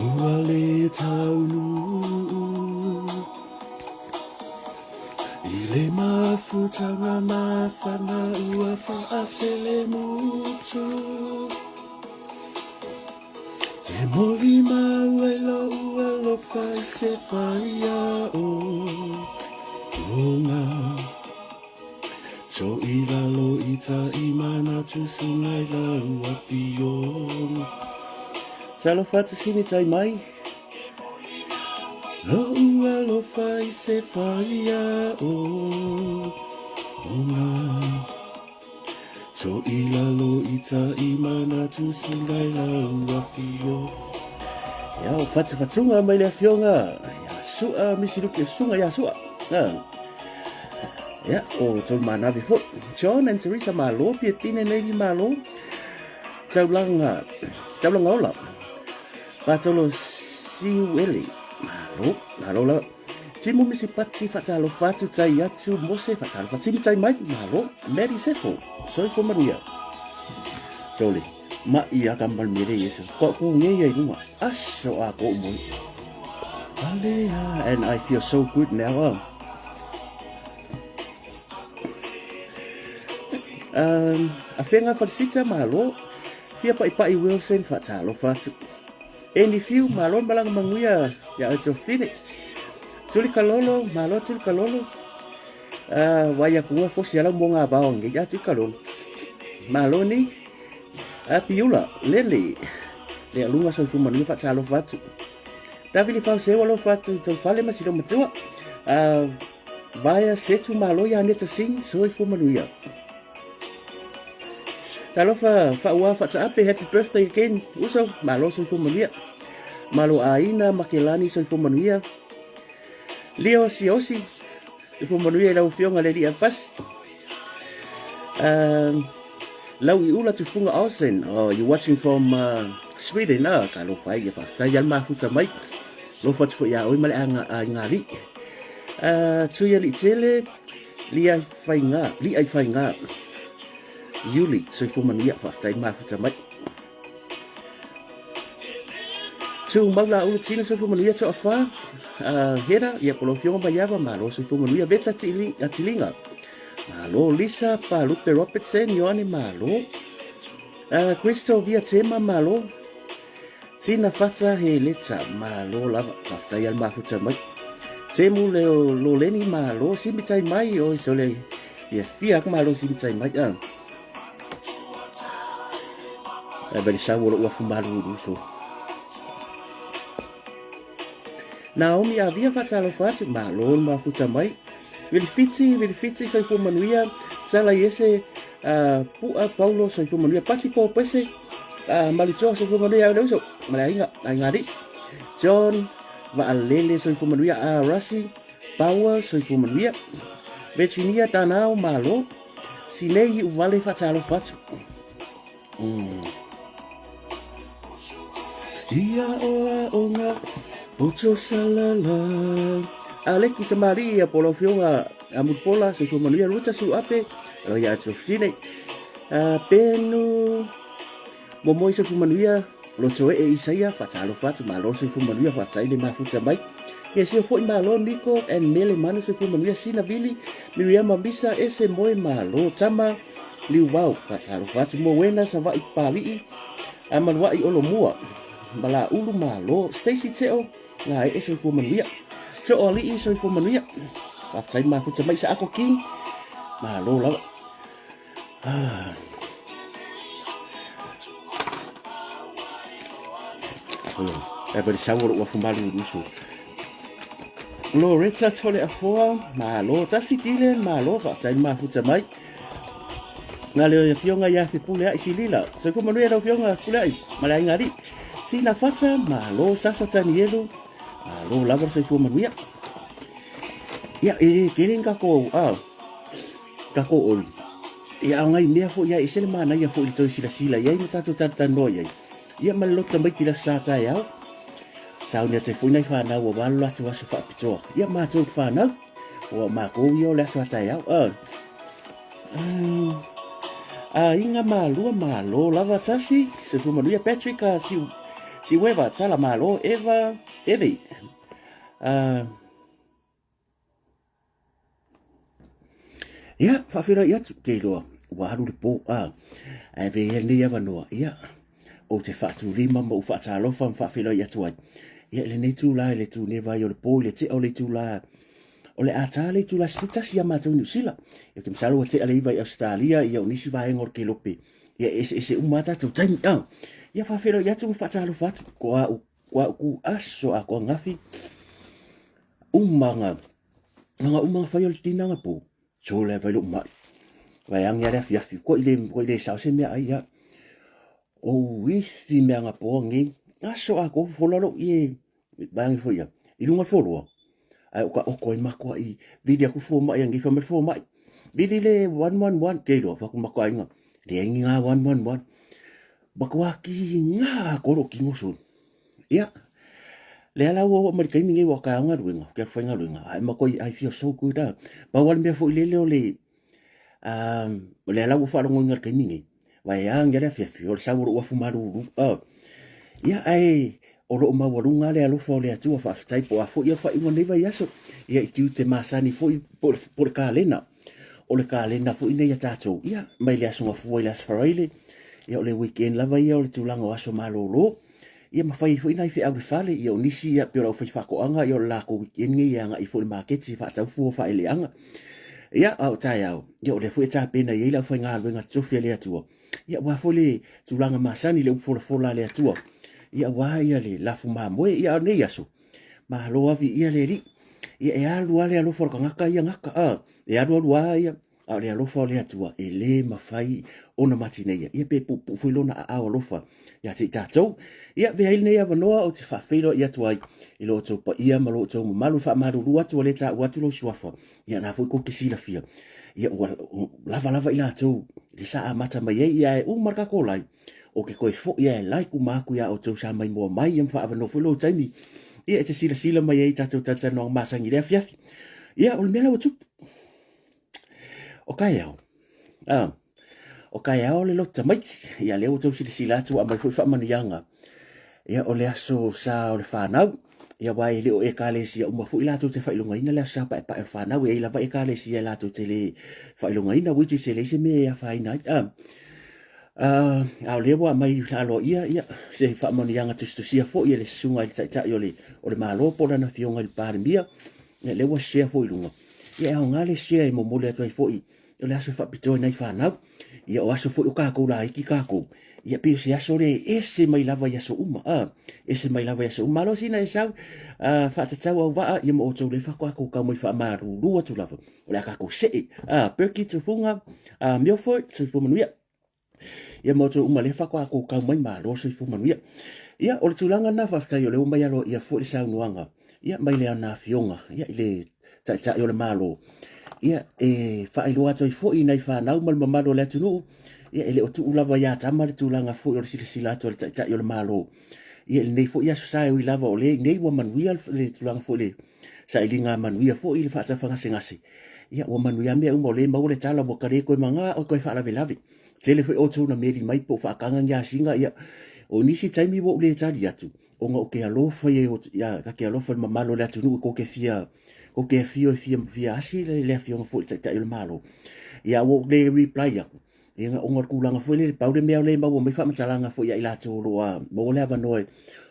Ua le taunu I le mafutanga mafana ua faasele mutu E moli mauelo ua lo fai se faia o Longa So I lalo I ta I mana tu sungai la ua pionga Talo fatu sini tai mai Lo ua lo fai se faia o Longa So I lalo I ta I mana tu sungai la ua pionga Ya o fatu fatunga mai le fionga Ya sua misiruke sunga ya sua Ya o tol mana bifo John and Teresa Malo Pietine Navy Malo Taulanga ola Patolo siwele Malo la Timu misi pati fatalo fatu tai atu mose fatalo fatu tai mai malo Mary Sefo Soi ko Maria Soli ma ia kambal mire yesu ko nge ye numa aso ako mo Alea and I feel so good now Afenga farsita malo Fia pai Wilson fatalo fatu Any few malo malang manguya ya ato fine Tuli kalolo malo tuli kalolo Waya kuwa fosi alang bonga baong ya tuli kalolo Malo ni Piula lele Le alunga sa fumanu fatalo fatu Davi li fau sewa lo fatu Tol fale masilo matua Vaya setu malo ya neta sing Soi fumanu ya Talofa ua ape happy birthday again uso malo so manuia malo aina makelani so manuia Leo siosi so manuia lau fionga le dia pas lau I ula tu funga Ausen you watching from Sweden kalau fai ya fa saya ma futa mai lo fat fo ya oi male ngari tu ya li tele li ai fai nga Yuli so manuia fa tai ma futa mai So mala u tino so manuia so fa hera ya polo fionga bayava malo so manuia beta tilinga malo Lisa pa Lupe Robertson Yohani malo Cristo via tema malo tina fata he leta malo lava fa tai al ma futa mai temu lo leni malo simitai mai o so le ya fia malo simitai mai Beri sawo ua fumalu duso Naomi avia fatalo fatu malon ma futa mai Vilfiti so manuia sala yese pua Paulo so manuia pati po pese malito so manuia so malainga ngari John va alele so manuia Rasi Power so manuia Virginia tanao malo sinei vale fatalo fatu Ia oa onga Ocho salala Aleki Maria polo fionga Amut pola se manuia ruta su ape Roya ato fine Penu Momoi se manuia Loto Isaia fatalo fatu malo se manuia fatai le mafuta mai Ia sio foi malo Nico and Mele manu se manuia Sina Billy Miriam Mabisa ese moe malo Tama liu wau fatalo fatu mo wena sa vai pali Aman wai olo mua Mala ulu malo Stacy Teo ngai eso fu manuia so oli iso fu manuia pa sai ma fu tamai sa ako king malo la beri sawo wa fu malu dusu Loretta tole afua malo tasi tile malo pa sai ma fu tamai ngale fionga ya fi pule isi lila so fu manuia do fionga pule malai ngari Sina fata malo sasa tani yelo malo lava so fu manuia ya kiring kako ol ya ngai mea fo ya isele mana ya fo ito sila ya ni tato no ya malo tambai tila sata ya saunia te funai fa na wa balo atu wasu fa pito ya ma tu fa na wa ma ko yo la sata ya inga malo lava tasi se fu manuia Patrick si weva tsala malo eva evi ia whawhira ia tu kei roa wa haru le po e ve ia nei ava noa ia o te whatu rima ma u whaatalofa ma whawhira ia tu ai ia le nei tu la le tu ne vai o le po le te o le tu la o le ata le tu la sputasi ia mātou New Zealand ia ke msalo te ale iwa i Australia ia o nisi vai ngor ke lope ia ese umata tu taimi ia whawhira ia tu ma whaatalofa atu kwa ku aso a kwa ngafi umanga whai o le tinanga po so le vai lo mai vai ang ya fi ko ile sa se me ai ya o wisi me nga po ngi aso a ko fololo i vai fo ya i lunga folo ai o ko ma ko i video ku fo mai ngi fa me fo mai video le 111 ke do fa ku ma ko ai nga le ngi nga 111 ba ko ki nga ko ro ki ngoso ya le ala wo mo kai mingi wo ka nga ruinga ke fa nga ruinga ai ma ko I feel so good ba wal me fo le le ala wo fa ngo ngar kai mingi vai ang ya fi o sa wo fu maru ia ai o lo ma wo nga le alo fo le atu fa tai po fo ia fa ingo nei vai aso ia tu te masani fo por kalena o le kalena fo ina ya tato ia mai le aso fo ile as faraile ia o le weekend la vai o le tulanga aso malolo ia mawhai fo ina i fi auri fale ia o nisi ia pio rau whai whakoanga ia o la ko weekend ngi ia nga i fo le market si wha tau fuo wha ele anga ia au tai au ia o le fo e ta pena ia ila whai ngā luenga trofia le atua ia wa fo le tulanga masani le ufola fola le atua ia wa ia le lafu mamoe ia o nei aso ma loa vi ia le ri ia e alu ale alo fo ngaka ia ngaka e alu ia a le alofa le atua e le mawhai ona matineia ia pe pu fuilona a alofa ia te tātou ia ve ai nei avanoa o te whawhiro ia tuai i lo tau pa ia malo tau malu wha maruru atu le tā uatu lo suafa ia nā fui ko ke sila fia ia lava i la tau le saa mata mai ia e umarka ko lai o ke koe fo ia e lai ku māku ia o tau sa mai mua mai ia mwha avanoa fuilo taimi ia e te sila mai ei tātou tata noa masangi rea fiafi ia o le mea lau tupu o kai au o kai au le lota maiti ia leo tau sila atu a mai fui whamanianga ia o le aso sa o le whanau ia wai leo e kālesi a uma fui lato te whailunga ina le asa pa e whanau e lava e kālesi e lato te le whailunga ina witi se le se me a whaina au leo a mai alo ia se whamanianga tustusia fo ia le sunga i tai o le malo pola na fionga i pārimia ia leo a sea fo ilunga ia au ngale sea i momole atu ai fo i o le aso whapitoa nei whanau ia o aso fo i o kākou la iki kākou ia pio se aso le ese mai lava i aso uma ese mai lava i aso uma lo sina e sau whaatatau au waa ia mo o tau le whakako kau mai whaamaru rua tu lava o le kākou se Perky tufunga Milford tufumanuia ia mo tau uma le whakako kau mai malo tufumanuia ia o le tulanga na whaftai o le umai alo ia fo le sau nuanga ia mai le ana fionga ia i le tai o le malo ia e whailua toi fo i nei whanau mal mamaro le atunu ia ele o tu lava ia tama le tūlanga fo i o sila to le tai o le malo ia le nei fo ia susai o i lava o le nei wa manuia le tūlanga fo le sa ilinga manuia fo i le whaata whangase ia wa manuia mea umo le mau le tala mo kare koe manga o koe whaalawe lawe tele fo i o tūna meri mai po whaakanga ngia singa ia o nisi taimi wo le tali atu o nga o ke alofa ia ka ke alofa le mamalo le atunu ko ke fia o ke fia asi le fia fo tai le malo ia wo le reply ya ia o ngor kulanga fo le pau le mea le mau mai fa matalanga fo ia ila tolo mo le ava noi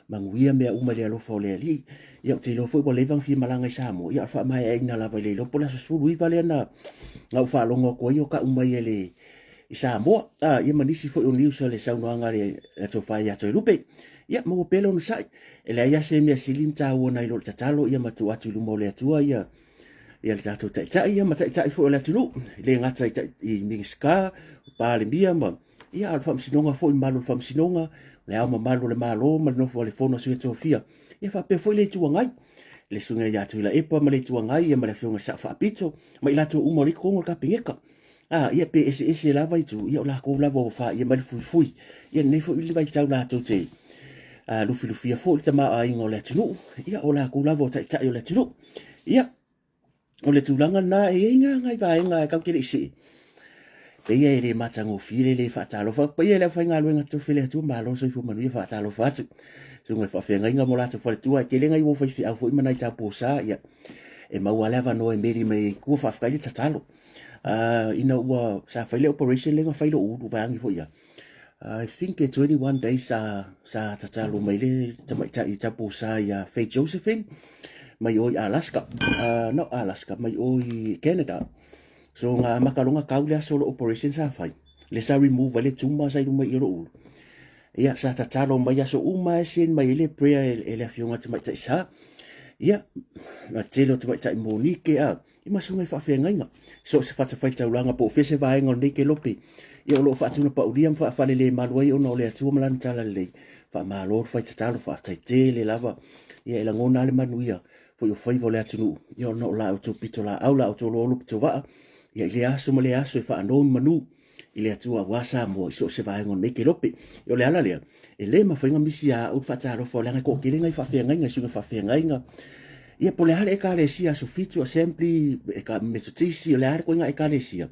manguia mea uma le alo fo le ali ia te lo fo le vang fi malanga i samo ia fa mai ai na la le lo pola su lui vale na ngau fa longo ko io ka uma ia le i samo ia manisi fo o niu le sa no anga le to fa ia to lupe ia mo pelo no sai ele ia se mea silim ta wona i lo tatalo ia matu atu lu mo le atua ia le tato tai ia mata tai fo le atu le ngata i minska pa le mia ma ia al fam sinonga fo i malu fam sinonga le au malu le malo ma no fo le fono su etofia ia fa pe fo le tu ngai le sunga ia tu la epa ma le tu ngai ia ma le fionga sa fa pito ma ila tu umo le kongo ka pingeka ia pe ese lava i tu ia la ko lava fa ia ma fui ia ne fo i vai tau la tu te lufi fo i tama a ingo le tunu ia o la ko lava tai o le tunu ia o le tulanga na e inga ngai vai ngai ka kiri si pe ia re matango file le fatalo fa pe ia le fa ngalo nga tu file tu malo so fu manu fa talo fa so ngai whawhenga mo lata whare ke lenga i wo whai au fo imana i tā pōsā ia e maua leva no e meri mai kua whawhakaile tatalo ina ua sa whaile operation lenga whaile uru vangi fo ia I think 21 days sa tatalo mai le tamaita i tā pōsā ia Faith Josephine mai o i Alaska no Alaska mai o i Canada so ngā makalonga kaulea solo operation sa whai le sa remove le tuma sa i rumai i ro uru ia sa tatalo mai aso uma e sin mai le prayer e le fionga tamaita i sa ia na telo tamaita i Monique i masunga i whawhenga so se whatawhaita uranga po fese vaenga o nei ke lope ia o lo whaatuna pa uriam whaafale le maluai o na o le atua malana tala le wha malor whaitatalo whaataite le lava ia e la ngona le manuia fo yo faivo le atunu ia o na o la o tō pito la au la o tō lolo pito waa ia i le aso ma le aso e wha anon manu i le atua wasa mo i so se vaenga o nei ke lope ia o le ala lea e le mawhainga misi a au whaataro fo leanga ko kiringa i whawhenga sunga whawhenga ia po le hale e ka le sia so fitu assembly e ka metotisi o le hale ko inga e ka le sia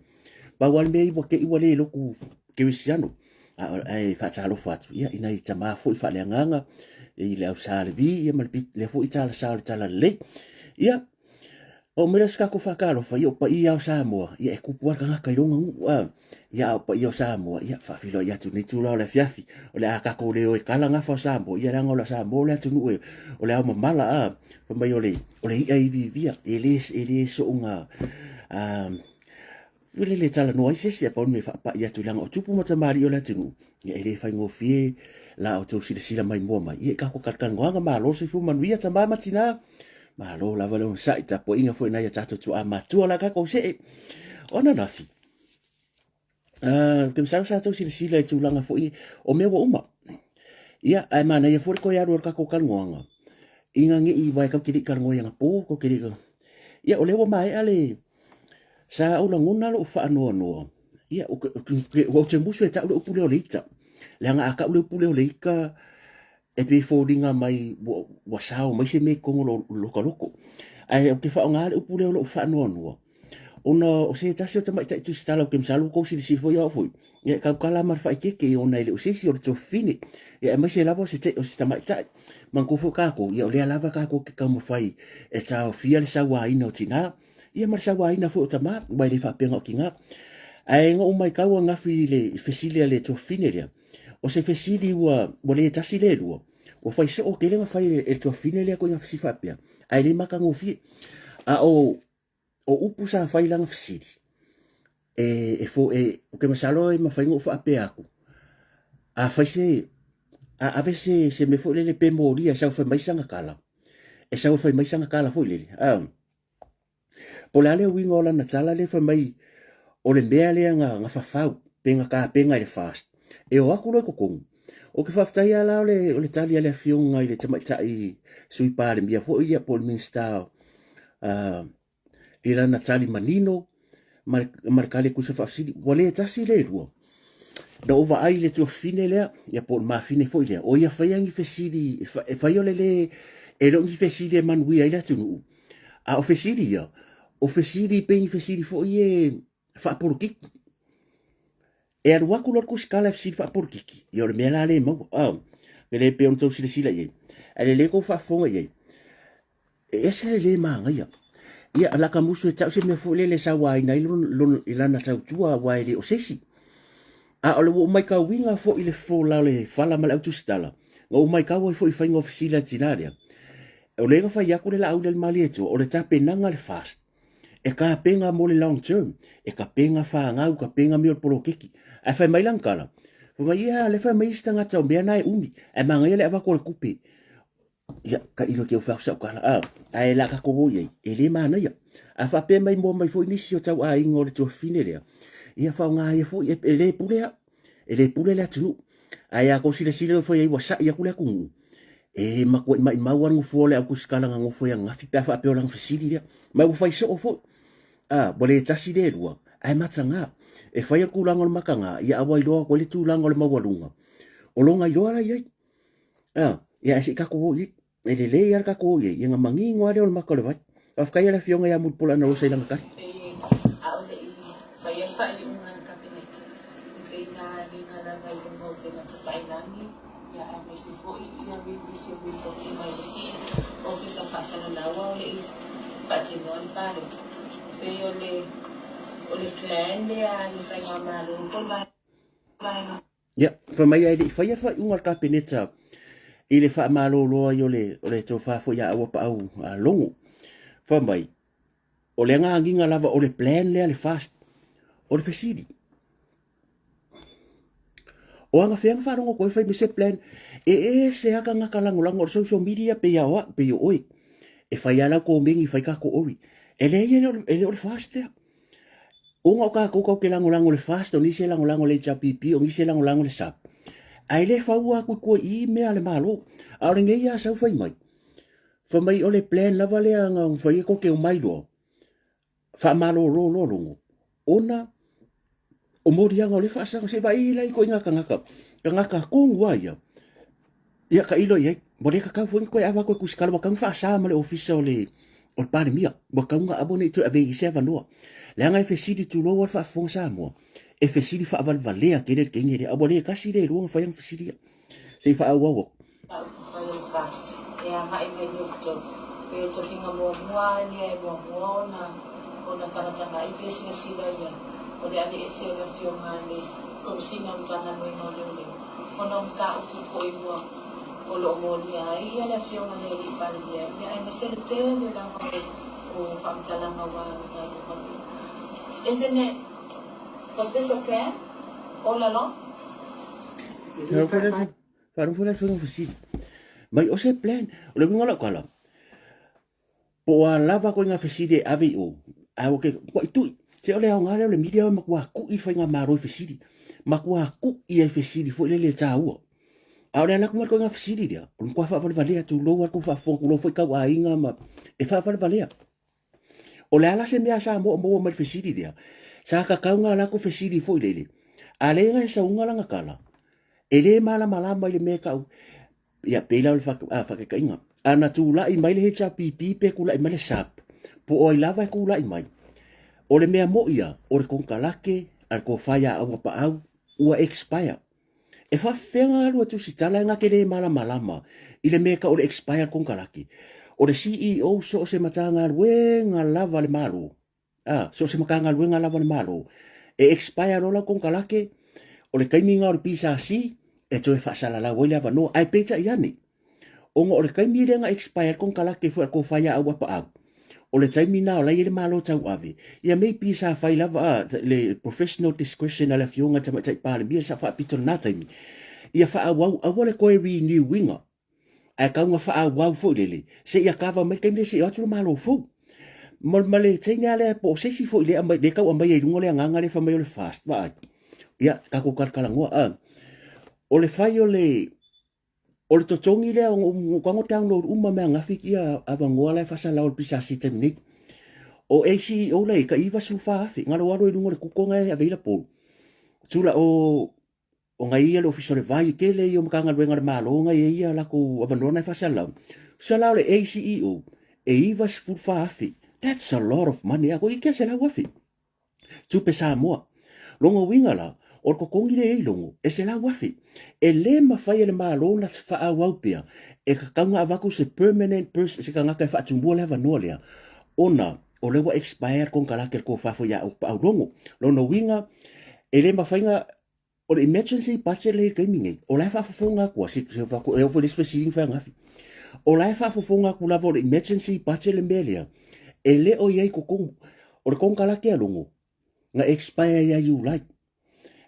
ba wal me iwa ke iwa le loku ke wisiano ai whaataro fatu ia ina i tama fo i whaleanganga i le au sale vi ia malpit le fo i tala sale tala le ia o mera ska ko whakaro fa ia pa i au Samoa ia e kupuar kanga kaironga ia pa i au Samoa ia whawhilo ia tu ni tula o le fiafi o le akako leo e kala nga fa Samoa ia ranga o la Samoa le atu nue o le au mamala pa mai o le ia i vivia ele so unga Wile le tala noa i sesi a paun me whaapa i atu langa o tupu matamari o le atunu. Ia ele whai ngofie la o tau sila mai mua mai. Ia kako katkangoanga maa lo se fu manuia ta maa matina. Maa lo la wale un sa i tapo inga fo ina ia tato tu a matua la kako se e. Ona nafi. Kem sa tau sila i tu langa fo i o mewa uma. Ia ai mana ia fore ko ia ruar kako kangoanga. Inga nge i vai kau kiri kangoanga po ko kiri ka. Ia o lewa mai ale sa ula ngona lo fa no no ia o te musu e ta o pule o leita le nga aka o pule o leika e pe fodinga mai wa sao mai se me ko lo loko ai o ke fa nga o pule o fa no no ona o se ta se ta mai ta tu stala o ke msalu ko si fo ia fo ia ka kala mar fa ke ona ile o se o to fini ia mai se lavo se o se ta mai ta man ko fo ka ko ia o le lava ka ko ke ka mo fai e ta o fia le sa wa ina o tina ia marisa wa ina fo tama mai le fa penga kinga ai ngo mai ka wa ngafi le fesile le to finelia o se fesili wa le tasi le lu o fai so o ke le fai e to finelia ko nga fi fa pia ai le maka ngo fi a o upu sa fai lang fesili e fo o ke masalo e ma fai ngo fa pe aku a fai se a vese se me fo le pe moria sa fa mai sanga kala e sa fa mai sanga kala fo le po le ale winga o lana tala le fa mai o le mea lea nga whawhau penga ka penga le fast e o aku loe kokong o ke whaftai ala o le tali ale fionga i le tamaita i sui pāle mia fo ia Paul Minster i lana tali manino markale kusa whafsidi wale tasi le rua na ova ai le tua fine lea ia Paul mafine fo ilea o ia whaiangi fesidi e whai ole le e rongi fesidi e manuia i la tunu a o fesidi ia o fesiri pengi fesiri fo ie fa porkiki e aru aku lor ko skala fesiri fa porkiki i ore mea le mau le pe on tau sila ie ale le ko fa fonga ie e sa le manga ia ala ka musu e tau se me fo le sa wai nai lon ilana tau tua wai le o sesi a ole wo mai ka winga fo ile fo la le fala mal auto stala ngo mai ka wo fo i fainga ofisila tinaria o le fa ya ko le au del malieto o le tape nanga le fast e ka penga mo le long term e ka penga fa ngau ka penga mi o polo kiki e fa mai lang kala fo mai ia le fa mai stanga tau be nai umi e manga le ava ko le kupe ia ka ilo ke fa sa kala ai la ka ko ye e le mana ia a fa pe mai mo mai fo inisio tau a ingo le to finele ia fa nga ia fo e le pule le tu ai a ko sile fo ia wasa ia kule ku e ma ko mai wan fo le aku skala nga fo ia ngafi pa fa pe o lang fasili ia mai fo so fo bole tasi de lua ai matanga e fai ku lango makanga ia awai loa ko le tu lango le mawalunga o longa yoara ia ia si ka ko i e le ia ka ko i nga mangi ngwa le makole vai of kai la fionga ya mut pula na usai lang ka a ole i fai fa i unga kabinet pe na ni na mai mo pe na tai nani Ya me si fo ia vi si vi fo ti mai si office fa sana na wa le fa ti non pare pe o le plan le a le fa nga ma lo ko ba ya fa mai ai fa ia fa unga ka peneta ile fa malo lo yo le to fa fo ya wa pa au a longo fa mai o le nga nginga lava o le plan le fast o le fesidi o anga fianga fa rongo ko fa mi se plan se aka nga kalango lango o social media pe ya wa pe yo oi e fa ya la ko mingi fa ka ko ori ele o le fast le o nga ka ko ke lango le fast o ni se lango le chapipi o ni se lango le sap ai le fa wa ko i me ale malo a le ngai ya sa fa mai o le plan lava le anga fa ko ke o mai lo fa malo lo ona o mori anga o le fa sa se vai lai ko inga kanga ko ngua ia ka ilo ia mo le ka fu ko ava ko kuskala mo kan fa sa ma le office o le pare mia mo kan nga abone to ave se va no le anga fe sidi tu lo fa fon sa mo e fe sidi fa val valea ke le kengi abone ka si le lo fa yang fe sidi se fa wa fast ya ma e me to pe to finga mo ni e mo na ona tanga i pe si da ya o le ave se le fio ngani ko singa tanga no le ona ta o ko i mo o lo mo dia ia le fio ngani li pa le ya ai me se le te le la o fa tala ma wa isn't it was this a plan all along Faru fora fora fasi. Mai o se plan, o le ngala kala. Po a lava ko nga fasi de avi o. A o ke ko itu. Se o le ngala le media ma kwa ku i fa nga maro fasi. Ma kwa ku i fasi fo le ta o. A o le na ko nga fasi dia. O ko fa fa valia tu lo ko fa fo lo fo ka wa inga ma. E fa valia. O le ala se mea sa mo ma fasi dia. Sa ka ka nga la ko fasi fo le. A le nga sa unga nga kala. Ele mala le meka ya pela le fa ka inga ana tu la i mai le cha pipi pe kula i mai le sap po o lava ku la i mai o le mea mo ia o le konkalake al ko faya au pa au ua expire e fa fenga lu tu sitala nga ke le mala i le meka o le expire konkalake o le CEO so se matanga we nga lava le malu so se makanga lu nga lava le malu e expire lo konkalake o le kaiminga o le pisa si e toe fa sala la wele va no ai peta yani o ngo o le kaimi nga expire kon kala ke fu ko faya au pa au o le taimina o la ile malo tau ave ia me pisa fa ila va le professional discretion ala fiunga tama tai pa le bia sa fa pito na taimi ia fa au le ko renew winga ai ka nga fa au fu lele se ia ka va me kaimi se o tu malo fu male tenia le po se si fu le amba de ka amba ye ngole nganga le fa me le fast va ia ka ko kala ngoa o le fai o le totongi le o kwango download uma mea ngafik ia avangoa lai fasala o le pisa si teknik o AC o le ka iwa sufa afi ngalo waro i lungo le kukonga e available tula o ngai ia le ofiso le vai ke le i o makanga luenga le malo ngai ia lako avanona e fasala sala o le ACEO e iwa sufa afi that's a lot of money ako i kia se la wafi tupe sa moa longo winga la o ko kongi le longo e se la wafi e le mafai le malo na fa au pia e ka kanga avaku se permanent person se kanga ka fa tumbo le va nolia ona o le wa expire kon kala ke ko fa fo ya au longo lo no winga e le mafai nga o le emergency budget le ke mingi o la fa fo nga ko se fa ko e fo le specific fa ngafi o la fa fo nga ku la vo le emergency budget le melia e le o ye ko kon o le kon kala ke longo nga expire ya you like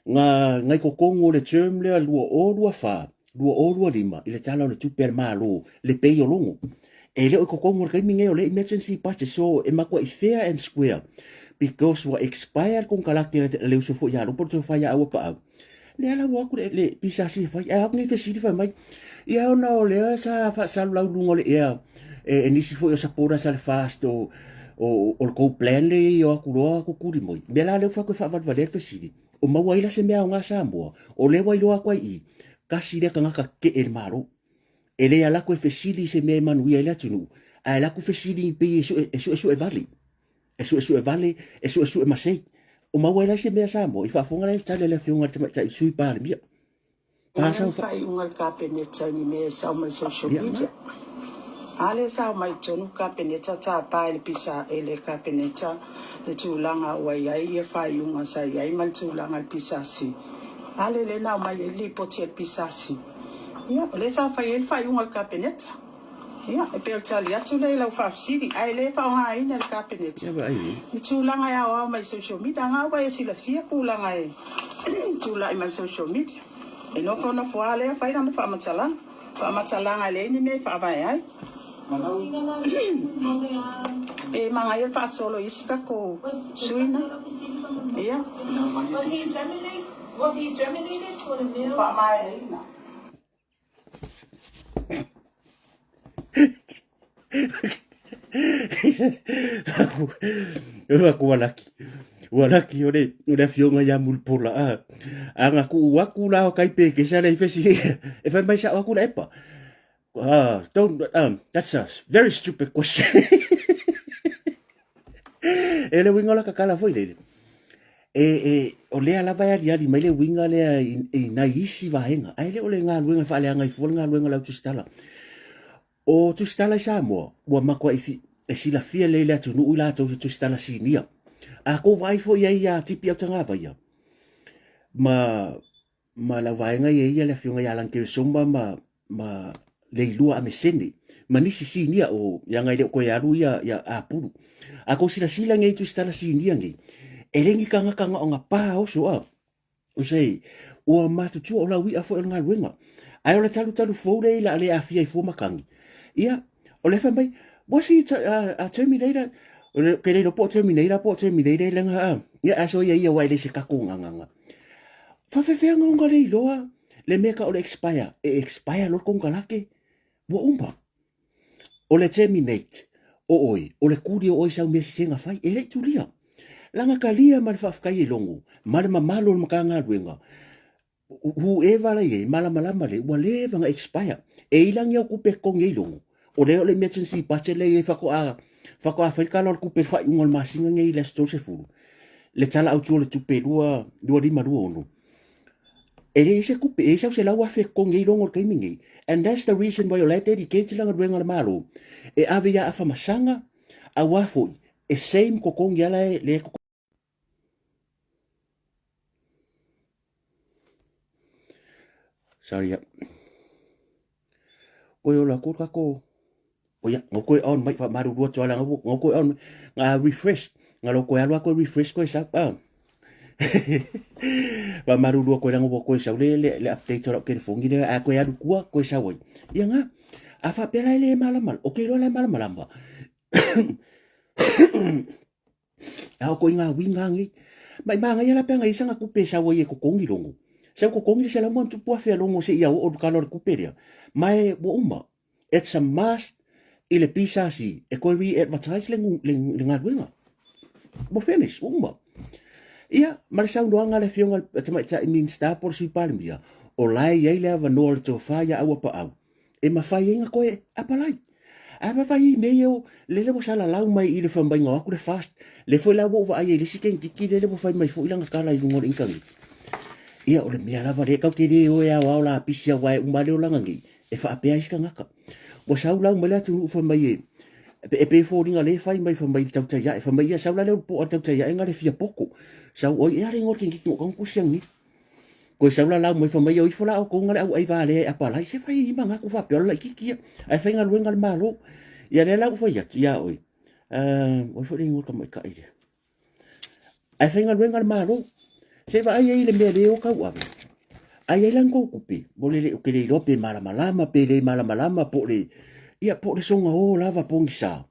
ngai ko kongo le term le lua lima ile tala le tuper malo le peyo longo e le ko kongo le minge o le emergency budget so e makwa fair and square because wa expire kon kala ke le uso fo ya lo porto fa ya pa le ala wa ku le pisa si fa ya ngai te si fa mai ya no le sa fa sa la lungo le ya e ni si fo sa pora sa fast o ko plan le yo ku ro ku kuri moi bela le fa ko fa va valer te si o mawaila se mea o ngā Samoa, o le wailoa kwa i, kasi rea ka ngaka ke e maro. E le ala koe fesili se mea manui e le atunu, a ala koe fesili i pei esu e vali. Esu e vali, esu e masei. O mawaila se mea Samoa, i whaafonga le tale le whiunga ta i sui pāle mia. pasau fai ungal kapeneta ni me sa mai social ya media. Ale sa mai tonu kapeneta ta pa le pisa ele kapeneta le tulanga wa ia fai unga sa ia mai tulanga pisa si. Ale le na mai le poti pisa si. Ya le sa fai ungal kapeneta. Ya e pe tali atu le la fa siri ai le fa nga ina le kapeneta. ya ba ai Ni tulanga ya wa mai social media nga wa si la fia kulanga e. Tula mai social media. E no kono fuale fai na fa matala. Fa matala le ni me fa vai ai. E mga yun fa solo isika ko suina. Yeah. Was he germinated? Was he germinated for the meal? Fa mai na. aku walaki ore fionga ya mulpola anga ku waku la kai pe ke sala ifesi if I may say aku la epa don't that's a very stupid question ele winga la kakala foi le o le ala vai ali mai le winga le na isi vaenga ai le ole nga winga fa le nga i fuanga winga la tustala o tustala sa mo wa makwa ifi e sila fia le le tu nu ila tu tustala sinia a ko vai fo ia tipi au tanga vai ma la vaenga ia le fiunga ya lan ke somba ma le lua a meseni manisi sinia o yanga ile ko ya ru ya a puru a ko sila ngai tustala sinia ngai elengi kanga o nga pa o so o sei o matu tu o la wi a fo nga wenga ai o le talu fo le la le afia i fo makangi ia o le fa mai wasi a terminator o le ke le po terminator lenga ia aso ia wai le se kakunga nga fa fe nga le loa le meka o le expire lo konga lake wo umba o le terminate o oi o le kuri o sa me singa fai ele tulia langa kalia ma fa kai longo ma malo ma kanga ruenga whoever le malama le wale vanga expire e ilang ya kupe kong ye longo o le emergency patele e fa ko afrika lo kupe fa ngol masinga ngai le sto se fu le tala au le tupe lua di maru ono ele se kupe e sa se la wa fe kong ye longo kai mingi and that's the reason why you let dedicate langa ruenga malo e ave ya afa masanga a wafo e same ko kong ya le sorry ya ko yo la ko ka ko o ya ngoko on mai fa maru ro tsoala ngoko on nga refresh nga lo ko ya lo ko refresh ko sa pa ba maru ro ko la ngoko ko sa le update ro ke fongi le a ko ya ku ko sa wo ya nga a fa pela le malamal o ke lo le malamal a ko nga winga ngi mai manga ya la penga isa nga ku pesa wo ye ko kongi longo sa ko kongi se la mo tu po fe longo se ya o kalor ku peria mai bo umba it's a must ile pisa si e ko re-advertise le ngadwenga bo finish umba ia ma le sound wanga le fionga tama ta min sta por si palmia o lai ye le va no to fa ya au pa au e ma fa yenga ko apalai a ma fa i me yo le sala lau mai i le fa mai ngwa ku le fast le fo la wo va ai le siken ki le bo fa mai fo ilanga kala i ngor inkangi ia o le mea lava le kau ke re o ea wao la pisia wai umale o langa ngi e fa apea iska ngaka wa saulau mai la tu fa mai e pe fo ringa le fai mai fa mai tau tai ya e fa mai ia saula le po tau tai ya enga le fia poko sau o ia ringo ke ngi ko ku siang ni ko saula lau mai fa mai o ifola o ko ngale au ai va le apa lai se fai manga ku fa piola ki ki ai fa ngal wengal malo ia le lau fa ya oi o fo ringo ka mai ka ide ai fa ngal wengal malo se va ai le me le o ka wa ai lang ko kupi bole le ke le rope malama pe le malama po le ia po le songa o lava pongisa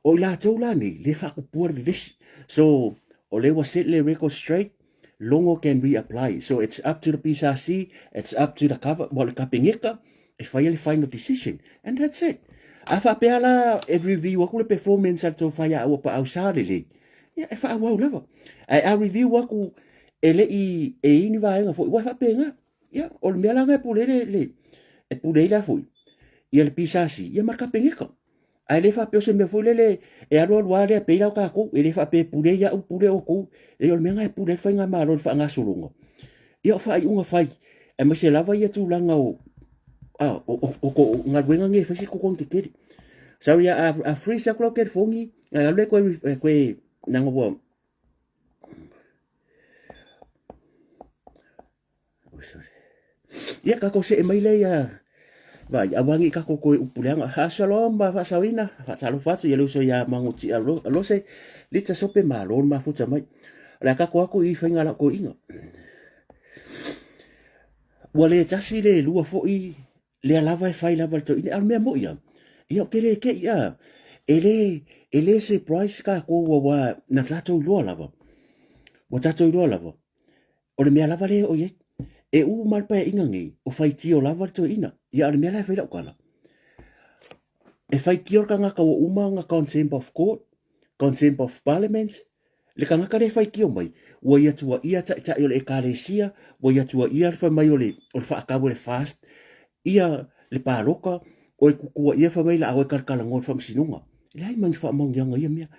o la tola ni le fa ku por vis so o le was set le record straight longo can reapply so it's up to the PSRC it's up to the cover well kapingika if I final decision and that's it afa pela every review ko le performance at so faya o pa ausale le ia e fa wa leva ai a review ku ele i e ini va nga fo wa fa penga ya o me la nga pule le e pule la fo ia le pisasi ia marka pengeka ai le fa pe se me fo le e aro le pe la ka ko e le fa pe pule ya o pule o ko e o me nga pule fa nga malo fa nga solongo ia fa ai unga fai e ma se lava ia tūlanga o ngā ruenga nge whasi kukong te kere. Sau ia a free sa kura kere fongi, a le koe nanga wā. Ia kako se e maile ia, vai awangi kako koe upuleanga, hasalom ba fasawina, fasalo fatu ia luso ia manguti alo se lita sope malon ma futa mai. La kako aku I whainga la ko inga. Wale tasi le lua fo I le lava e whai lava to ina al mea mo ia. Ia kere ke ia, ele se price ka ko wa na tato lua lava. Wa tato lua lava. O le mea lava le o ye. E u malpa e inga ngi, o whai tio lava to ina. Ia ale mea lai whai lau kala. E whai tio ka ngaka o uma nga contempt of court, contempt of parliament, le ka ngaka re whai tio mai, ua ia tua ia ta i o le ekalesia, ua ia tua ia whai mai o le whaakawu le fast, ia le pāroka, o e kukua ia whai mai la au e karkala ngon whamsinunga. Le hai mangi whaamang ianga ia mea.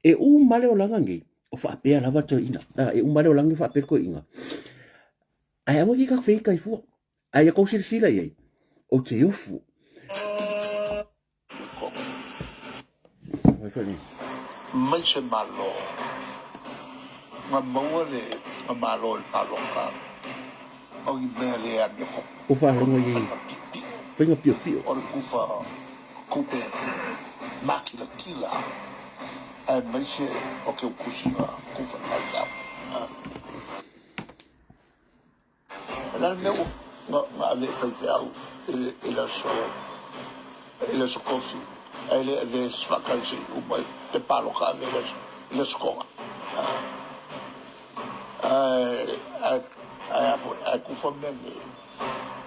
E u male o langa ngi, o whaapea lava to ina. E u male o langa whaapea ko inga. Ai awa ki ka whai kai fua. Ai a kausir sila iei. O te ofu. Mai se malo. Nga maua le nga malo le palonga. O I mea le ane ko. O whaalonga iei. Whainga pio pio. O le kufa kupe makila tila. Ai mai se o ke ukusinga kufa taisa. Nā mea ngā le whaiwhau e la so kofi. Ai le swakalsi umai le paloka le skoga. Ai afo ai kufa mengi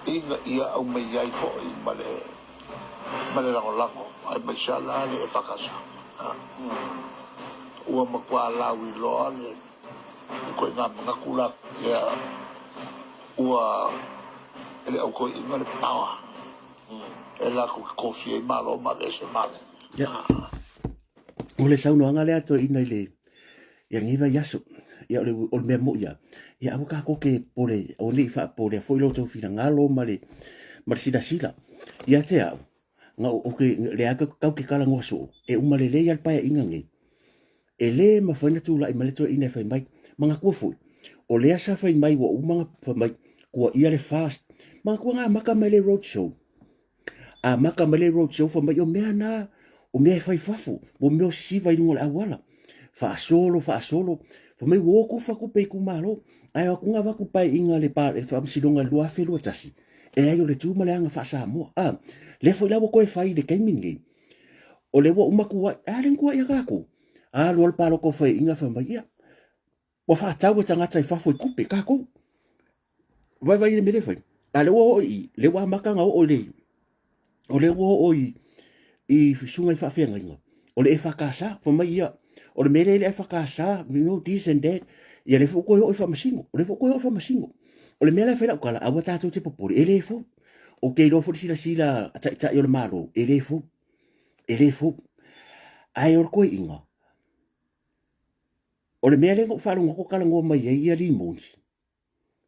inga ia au mai ai fo I male lango ai mai sala le e whakasa. Ua makua lawi loa le koe ngā mga kula lea ua ele au koe inga le power. E la kofi e malo ma le se male. O le saunoanga le ato ina le ia ngiva yasu. Ia o le mea mo ia. Ia awa ka koke pole, o le ifa pole, a foi loto fina ngalo ma le sida sila. Ia te au. Nga o ke le aga kau ke kala ngoso. E umale le ia paia inga ngi. E le ma whaina tūla I maleto ina whai mai. Manga kua fui. O le asa whai mai wa umanga whai mai. Kua ia le fast. Manga kua ngā maka mai le roadshow. A maka mai le roadshow whai mai o mea nā. O mea whai fafu. O mea siva I nunga le awala. Whaasolo. Whai mai woku whaku pei ku malo. Ai aku ngā waku pai inga le pā. E whamsidonga lua whelua tasi. E ai o le tūma le anga whaasa mua. Le whai lawa koe whai le kaimingi. O le wa umaku wai. Aren kua ia kako. Lua le pālo ko whai inga whai mai ia. Wa whaatau e tangata I whafo I kupe kako. Vai le mere fai. Le wo I le wa makanga o le. O le wo I sunga I whawhenga inga. O le e whakasa, pa mai ia. O le mere le e whakasa, you know, this and that. Ia le whukoi o I whamasingo. O le whukoi o I whamasingo. O le mea le whaila ukala, awa tātou te popori. E le fu. O kei lo furi sila a tai o le maro. E le fu. Ai o le koe inga. O le mea le ngō whalunga ko kala ngō mai ia limoni.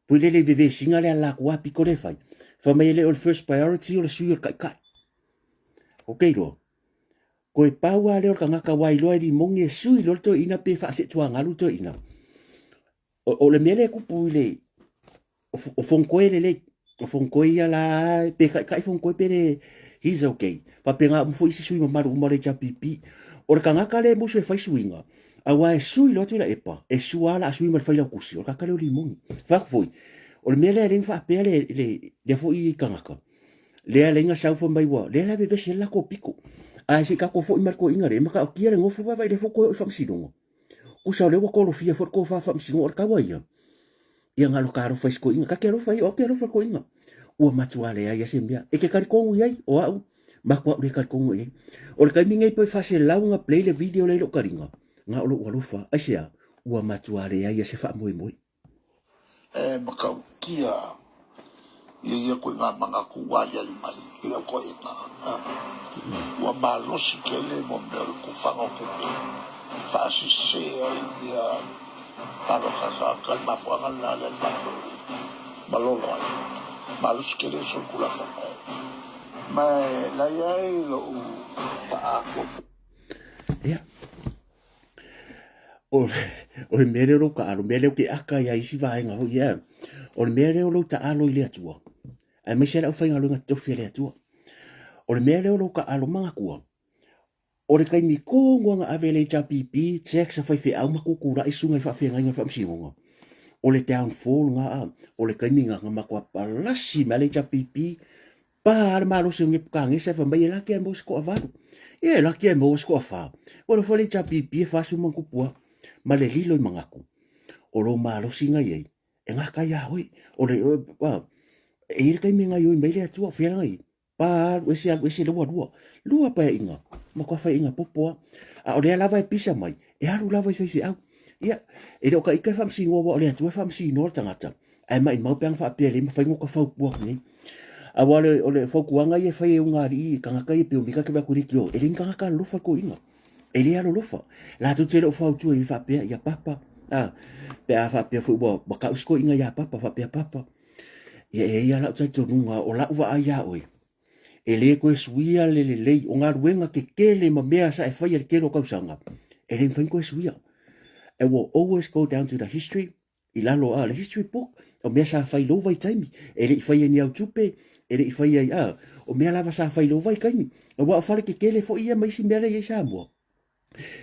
Pui le veve singa le ala kua piko le fai. Fa mai le o le first priority o le sui o le kai. Ok lo. Koe paua le o le kangaka wai loa li mongi e sui lo to ina pe fa se tua ngalu to ina. O le mele kupu le o fonkoe le. O fonkoe ia la pe kai fonkoe pe le he's okay. Pa pe nga mfo isi sui mamaru umare cha pipi. O le kangaka le musu e fai suinga. Awa e sui lo la epa. E suala a sui mal fai la kusi. O kakale o li mongi. Fak foi. O le mele rin fa pe le fo I kangaka. Le le nga sau fo mai wa. Le ve vese la ko piko. Ai se ka ko fo I marko ingare. Maka o kia le ngofu vai le fo ko o famsidongo. O sa le wa ko lo fia fo ko fa famsidongo o kawaia. Ia ngalo karo fai sko inga. Ka kero fai o kero fo ko inga. O matuale ai se mbia. E ke kar kongu ai o au. Makwa le kar kongu ai. O le kai mingai po fa se lau nga play le video le lo karinga. Nga olo walufa. Ai se a. O matuale ai se fa moi moi. Maka kia ia koe ngā manga kuwari ali mai ila koe ngā ua malosi kele mo mea le kufanga kupe whaasisea ia paro kaka kai mafuanga nā le malolo ai malus kele so kula fa ma la yai lo fa ko ia o le mere ro ka aro mere ke aka ia isi vaenga ho ia o le mere o lo ta alo ile atua ai me sera o fainga lunga tofi ile atua o le mere o lo ka alo manga kua o le kai mi kongo nga avele cha pipi check sa fai fe au makukura isunga fa fe nga fa msingonga o le downfall nga o le kai mi nga makua palasi male cha pipi pa le malo se ngi pukangi se fa mai la ke mo sko avalu e la ke mo sko fa o le fole cha pipi fa su man kupua ma le lilo i mangaku o lo malo singa ye e nga ka ya hoi o le wa e kai mi nga yo mai le atua fe nga i pa wesi lua pa inga ma kwa fa inga popo a o le lava e pisa mai e haru lava i au ia e do ka ika fam si ngo o le tu fam si no tangata ai mai mau pang fa pe le fa ngo ka fa pu ni a wale o le fo kuanga ye fa e unga ri kanga kai pe mi ka ke ba kuri kio e linga ka lo fa ko inga e le alo lo fa la tu te lo fa tu i fa pe ya papa pe a fa pe fu bo ba ka usko inga ya papa fa pe papa e ya la tu nunga o la uva aya oi e le ko suia le o nga ruenga ke kele ma mea sa e fai e kero kausanga e le fai ko suia I will always go down to the history i lalo the history book o mea sa fai lo vai taimi e le fai ni au tupe e le fai ai o mea lava sa fai lo vai kaimi o wa fale ke kele fo ia mai si mea le sa mo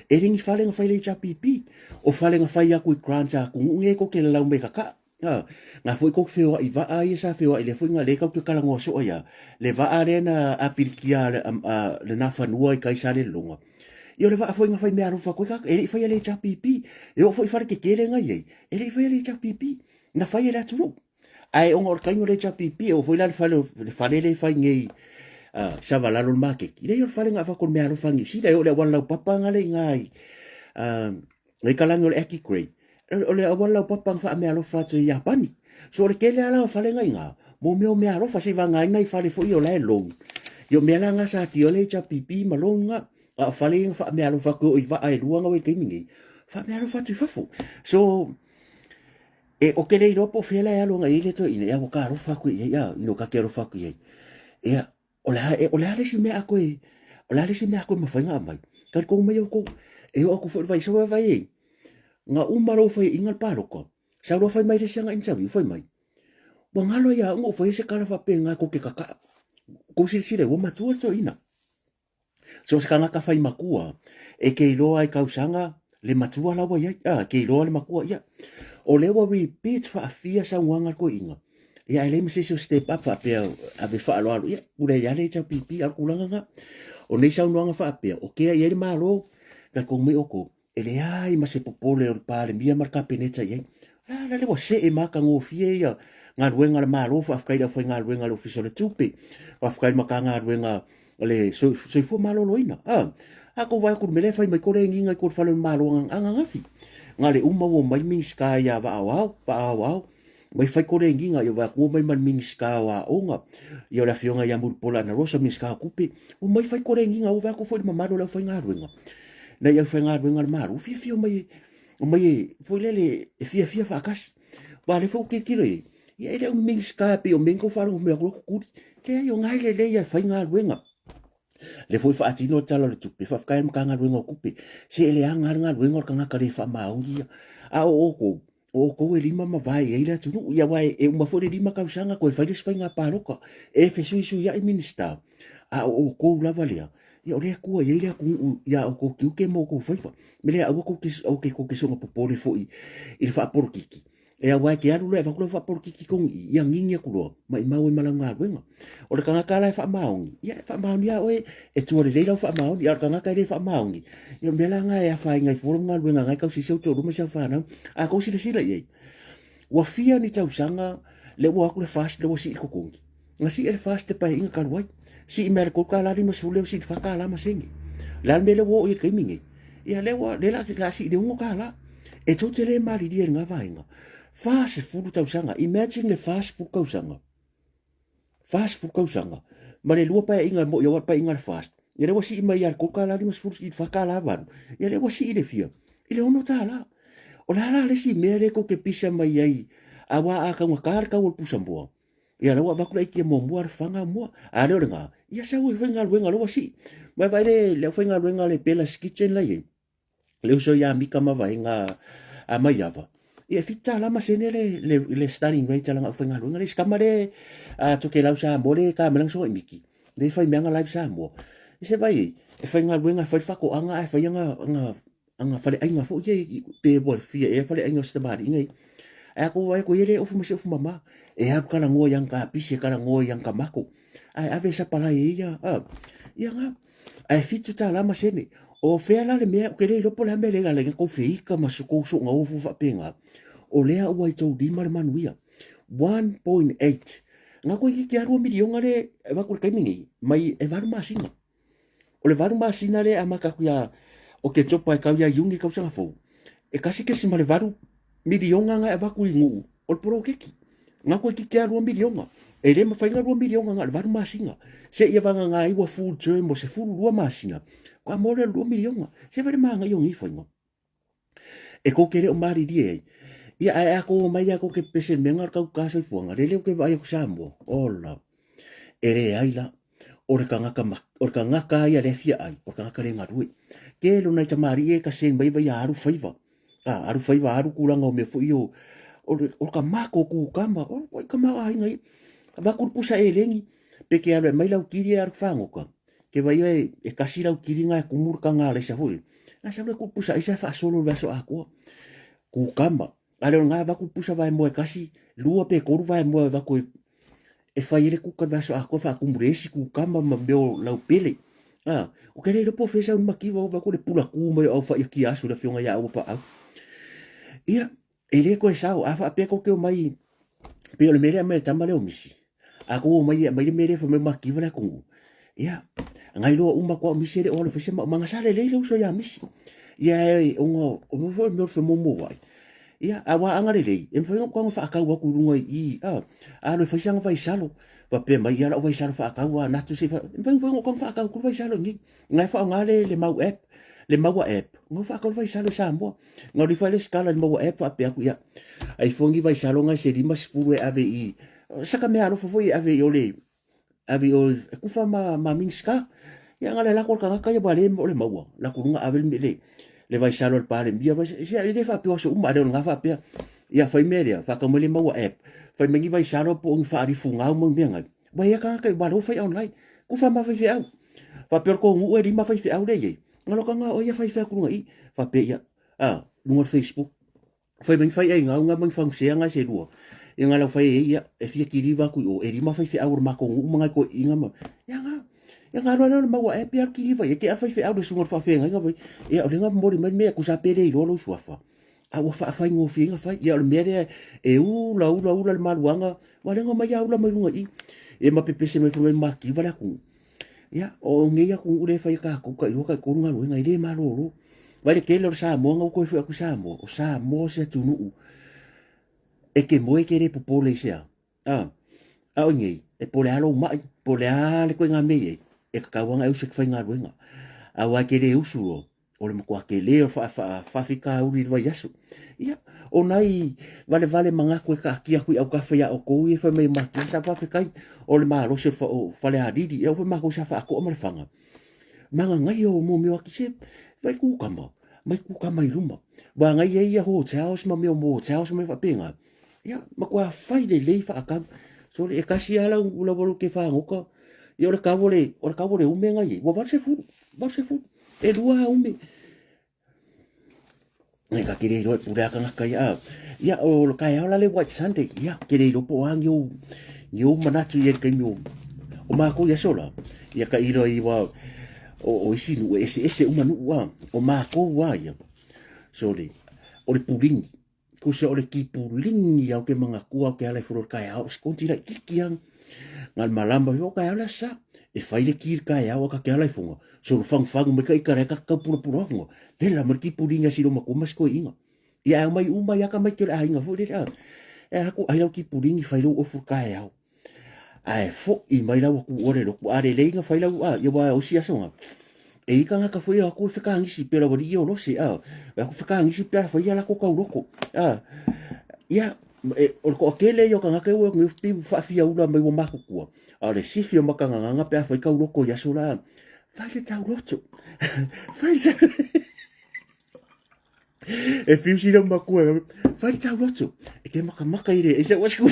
e ringi fale nga fai le cha pipi o fale nga fai aku i granta ku nge ko ke lau me kaka nga foi ko feo i va ai sa feo i le foi nga le ka ke kala ngo so ia le va arena a pirkia le na fanua i kai sa le longa io le va foi nga fai me aru fa ko ka e foi le cha pipi e o foi fare ke kele nga ye e le foi le cha pipi na fai le turu ai o ngor kai le cha pipi o foi la fale le fai ngei sa va la lo make ile io fale nga fa ko me aru fa ngi si le o le wala papa nga le ngai le kala ngol eki grade o le awala papa fa me alo fa te Japani so le kele ala fa le nga mo me alo fa se va nga nai fa le fo io le long io me la nga sa ti o le cha pipi malonga a fa le fa me alo fa ko i va ai luanga we kimi fa me alo fa tu fa fo so e o kele ro po fela alo nga ile to ine ya ka ro fa ku ya no ka ke ro fa ku ya o la le si me a ko o la le si me a ko ma fa nga mai ka ko me ko e o ko fo vai so vai nga umaro fai ingal paroko sa ro fai mai sanga interview fai mai wa ngalo ya ngo fai se kala fa penga ko ke kaka ko sile wo matua to ina so se kanga ka fai makua e ke lo ai kausanga le matua la wa ya ke lo le makua ya o le wa repeat fa afia sa wanga ko inga ya ele me se step up fa pe a be fa lo ya ule ya le cha pipi a kulanga nga o nei sa wanga fa pe o ke ya le malo ka ko me oko ele ai ma se popole o pale mia marka peneta ye la le se e maka ngo fie ya nga ruenga le malo fa afkai da foi nga ruenga le official tupe fa afkai maka nga ruenga le so fu malo loina a ko vai ku mele fai mai ko rengi nga ko fa le malo nga ngafi nga le umma wo mai min ska ya va wow mai fai ko rengi nga yo va ko mai man min ska wa onga yo la fionga ya mur pola na rosa min ska kupe o mai fai ko rengi nga o va ko foi mamalo le foi nga ruenga na ia fenga benga maru fia mai foi lele fia fa kas ba le fo ki kire ia ele un ming skapi o mengo fa o me ko ku ke yo ngai le ia fenga benga le foi fa atino tala le tupe fa ka em kanga benga kupe se ele anga benga kanga ka le fa maungi a o ko e lima ma vai e ila tu ia vai e uma fo de lima ka usanga ko fa des fenga paroka e fe su ya minister a o ko la valia ia o rea kua ia ku ia o ko ke mo ko fai fa me le au ko ke so nga popole fo i le fa por kiki e a wai ke alu le fa ko fa por kiki ko ia nginga ku lo mai mau malanga wenga o le kanga kala fa maungi ia fa maungi ia oe e tu le leila fa maungi ia kanga ka le fa maungi ia me la nga ia fa ngai for nga wenga ngai ka si so to ma sa fa na a ko si le sila ye wa fia ni tau sanga le wa ku le fast le wa si ko kongi nga si le fast pa inga ka wai si mer ko kala ri masule si fa kala masengi la mele wo i kimingi ia le wa le la si de ngo kala e to tele mali di nga vainga fast food tau sanga imagine le fast food kau sanga ma le lua pa inga mo yo pa inga fast ia le wa si mai ar ko kala ri masule si fa kala van ia le wa si le fia ile ono tala o la le si mere ko ke pisa mai ai awa aka ngakar ka wol pusamboa ia lawa vakula iki mo mo fanga mo a le nga ia sa we venga luenga lo si mai vai le venga luenga le pela kitchen la ye le so ya mika ma vai nga a mai ava ia fita la ma sene le starting rate la venga luenga le skamare a to ke la sa mo le ka melang so miki le fai menga live sa mo se vai e venga luenga fai fako anga e fai anga fale ainga fo ye pe bo fia e fale ainga sta mari ngai a ko vai ko yele ofu mama e ha kala ngo yang ka pisi kala ngo yang ka mako ai ave sa pala ia ia nga ai fitu ta la masene o fela le me ke le po la me le gale ko fi ka masuko so nga ofu fa penga o lea o ai tau di mar manuia 1.8 nga ko ki aro milion ale va ko kai mingi mai e varu masina o le varu masina le amaka ku ya o ke topa ka ya yungi ka sa fo e kasi ke si male varu milion nga e va ku ngu o pro keki nga ko ki aro milion e le mawhainga 2 milion nga varu masina se ia vanga nga iwa full term o se full 2 masina kwa more 2 milion se vere manga yongi whainga e ko kere o mari die ia ai ako mai ako ke pese menga ka ka so fuanga le ke vai ko sambo ola ere aila o re kanga ka ia le fia ai o kanga ka le ngarui ke lo nai tamari e ka sen mai vai aru faiva aru kuranga o me fu io o ka mako ku kama o ka ma ai ngai va ku pusa e lengi pe ke alo mai lau kiri ar fango ka ke vai e kasira u kiri nga ku mur kanga le sa hul na sa ku pusa isa fa solo vaso ako ku kama ale nga va ku pusa vai mo kasi lua pe ko vai mo va ku e fai le ku ka vaso ako fa ku muresi ku kama ma beo lau pele o ke le po fesa un makiwa va ku le pula ku mo o fa ki asu le fionga ya o pa ia ele ko sa a fa pe ko ke mai pe le mere me tamale o misi ako mai mere fa me makiwa la ku ia ngai lo uma ko misi le o le fesa manga sale le so ya misi ia o mo fe mo wai ia awa angare lei e foi ko fa ka wa ku runga I a lo fa sang vai salo pa pe mai ia vai salo fa ka wa na tu se fa foi ko fa ka ku vai salo ni ngai fa ngale le mau app ngo fa ka vai salo sa mo ngori fa le skala le mau app pa ku ia ai fongi vai salo ngai se di mas pure ave I saka me alo foi ave o ku fa ma minska ia ngale la ko ka ka ia bale mo le mau la ku nga ave le vai salo al pale bia vai se le fa pe so uma de nga fa pe ia fai media fa ka mo le mau app fai mengi vai salo po un fa ri funga mo bien vai ka ba lo fai online ku fa ma fai au fa per ko ngu e ma fai au le ngalo ka nga o ia fai fa ku ngai fa pe ia no Facebook fai mengi fai nga mang fang se nga se duo ia ngalo fai ia e fi ki riva ku o e ma fai au ma ko ngu mga ko inga ma ia nga ro na ma wa e piar ki riva e ke a fai au de sungor fa fe nga vai e o nga mori me ku sa pere I lo suafa a wa fa fai ngo fi nga fai ia o mere e la le maluanga wa le nga mai au la mai lunga I e ma pepe se me fu ma ki vala ku ia o nge ia ku le fai ka ku ka ku nga lu nga ile ma lo vai ke lo sa mo nga ku fu ku sa mo se tu nu e ke mo e ke re popole se a o nge e pole alo mai pole ale ko nga me e ka wanga usik fai nga ruenga a wa ke le usu o le ko ke le fa fika uri vai yasu ia o nai vale manga ko ka kia ku au ka fa ya o ko e fa me ma ki sa fa kai o le ma ro se fa le adidi e o fa ma ko sa fa ko ma le fanga manga ngai o mo me wa ki se vai ku kama mai ku kama I ruma wa ngai e ia ho chaos ma me mo chaos me fa penga ia ma ko fa le fa ka so le kasi ala u la bolo ke fa ngoka ia o ka vole ume ngai wa va se fu e lua ume ngai ka kire ro pura ka ka ia o ka ia la le white sunday ia kire ro po ang yo manatu ye ke yo o ma ko ia sola ia ka iro I wa o isi nu ese umanu wa o ma ko wa ia so le o le puling ko se o le ki puling ia ke manga kua ke ala furo ka ia o skontira kikiang ngal malamba yo ka ala sa e fai le kir ka ia o ka ke ala funga so fang me kai ka pura ngo le la mer ki pulinga si lo ma ko mas ko inga ia mai uma ia ka mai ke ai nga fo le e aku ai lo ki pulingi fai lo o fu ka ia ai fo I mai la ku ore lo ku are le nga fai la ia wa o si asonga e ka nga ka foi aku fe ka ngi si pero ri yo lo se aku fe ka ngi si pa foi la ko ka uroko ia o ko kele yo kanga ke wo ngi pi fa fia ula mai wo maku ko ale si fio makanga nga pe fa ka ulo ko ya sura fa le ta roto fa e fiu si ma ko fa le ta roto e ke maka ire e se was ku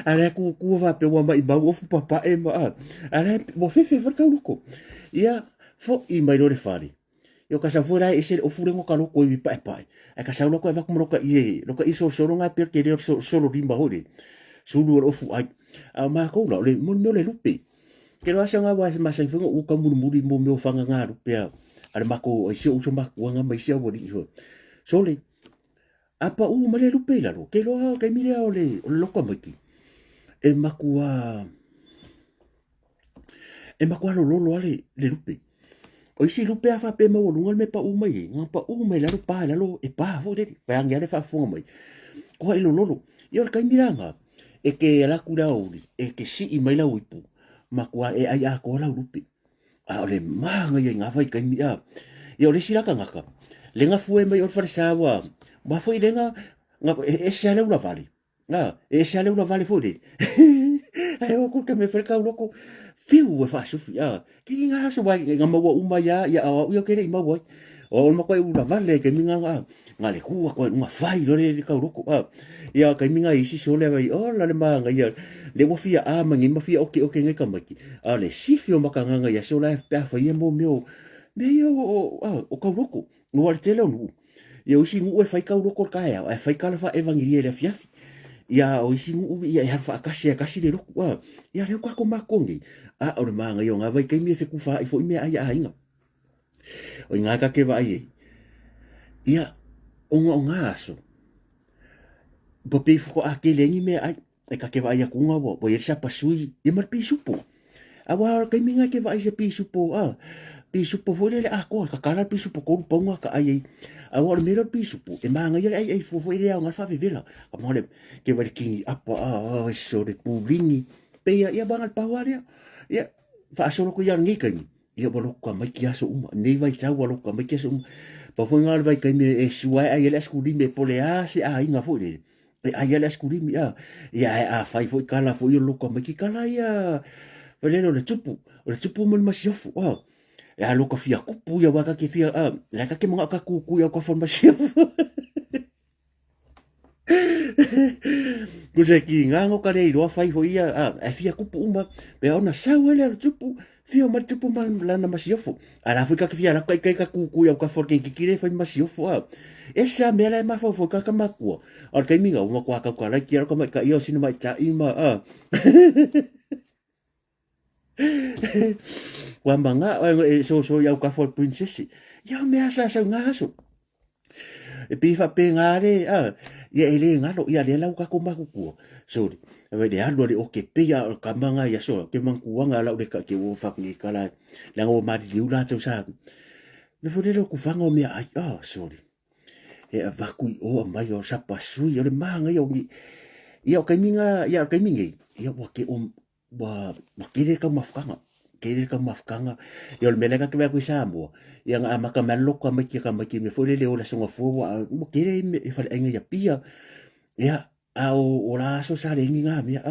ale ku va pe wa mai ba wo fu papa e ma ale mo fe fa ka ulo ko ia fo I mai lo le fari yo ka sa fora e se o fure ngo ka lo ko I pa pa e ka sa lo ko va ko lo ka I lo ka I so nga per ke de so lo rimba hore sulu o fu ai a ma ko lo le mo le lupi ke lo asa nga wa ma sa fu o ka mu mo me o fanga nga lupi ale ma ko e se o so ma ko nga mai se o di so le apa u ma le lupi la lo ke lo ka mi le o le lo ko ma ki e ma ko lo ale le lupi o isi lupe a fa pe mo lunga me pa u mai nga pa u mai la lo pa la lo e pa vo de pa nga le fa fu mai ko I lo yo ka miranga e ke la kura uri e ke si I mai la uipu ma kwa e ai a ko la lupi a le manga ye nga vai ka mira yo le sira ka ngaka le nga fu e mai o fa sa wa ma foi le nga e se le una vale nga e se le una vale fu de ai o ko ke me fer ka loko fiu e fa su ya ki nga so wa nga ma wa uma ya o yo ke ma wa o ma ko una vale ke mi nga le ku ko ma fai lo le ka loko ya ka mi nga isi so le vai o la le ma nga ya le wo fia a ma ngi ma fia oke nga ka maki ale si fio ma ka nga ya so la pa fa ye mo me yo o ka loko no al tele no yo si ngu e fai ka loko ka ya e fai ka la fa evangelia le fia ya o isi ngu ya fa kasi le loko ya le ko ma kongi a o ma nga yo nga vai ka mi fe ku fa I fo me ai inga o nga ka ke vai ya o nga so po pe fo a ke lengi me ai e ka ke vai ku nga bo ye sa pasui ye mar pi supo a wa ka mi nga ke vai se pi supo pi supo fo le a ko ka kala pi supo ko po nga ka ai a wa me ro pi supo e ma nga ye ai fo le nga fa vela ka mo le ke va ki apa so de pubini pe ya bangal pa wa ya fa so ko ya ngi kan ya bo ko mai ki aso nei vai cha wa ko mai ki aso pa fo nga vai ka mi e suai ai le skudi me pole a se a inga fo le ai le skudi mi ya a fai fo kala fo yo lo ko mai ki kala ya veleno le tupu mo masiofu ya lo ko fia kupu ya waka ki fia la ka ke mga ka kuku ya ko fo masiofu kusa ki ngango ka rei roa fai ho ia a fia kupu uma pe ona sauele al tupu fia ma tupu ma lana masiofu ala fui ka fia la kai ka kuku ya ka for ki kire fai masiofu esa me la ma fo ka makua al kai minga uma kwa ka la ki ko ma ka io sinu mai ta ima wa manga so ya ka for princess ya me asa sa ngaso e pifa pe ngare ya ele ngalo ya le lau ka ko maku sorry ave de alo le o ke pe ya ka manga ya so ke man kuanga la de ka ke wo fa ni kala la ngo ma di ula tso sa me fo le ku fanga me ai sorry e va ku o mai o sa pasu yo le manga yo ni ya ka minga ya wa ke wa ke ka mafkanga yo le melega ke ku sambo yang ama ka malo ka maki me fo le o la songa fo mo ke me fa enga ya pia ya au ora so sa le nginga me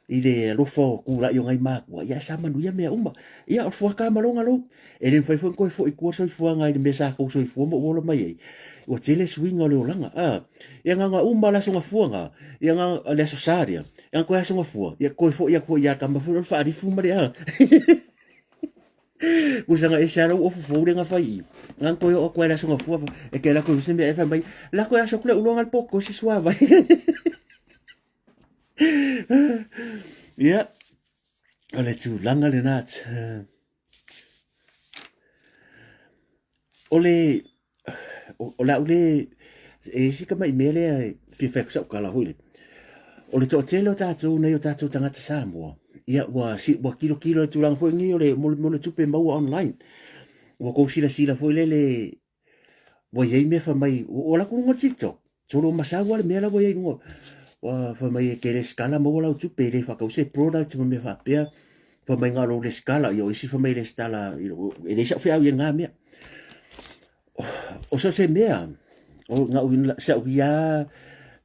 I le rofo kula yo ngai makwa ya sa manu ya me uma ya fo ka malonga lo e le fo ko fo I ko so fo ngai me sa ko so fo mo lo mai o tele swing o le olanga ya nga uma la songa fo nga ya nga le so saria ya ko songa fo ya ko fo ya ka ma fo fa ri fu mari usanga e sara o fo nga fai ngan ko o ko la songa fo e ke la ko se me fa mai la ko ya so kle ulonga poco si suava ya ole tu langa le nat ole e si ka mai mele fi fa so kala hule ole to telo ta tu nei o ta tu tanga Samoa ia wa kilo tu lang fo ngi ole mo le tupe mau online wa ko sila fo le wa ye me fa mai o la ko ngo TikTok solo masawa le mela wa ye ngo wa fa mai ke le skala mo la tupe le fa ko se product mo me fa pe fa mai ngalo le skala yo isi fa mai le skala e le sa fa ye nga me o so se mea o nga uin sa uia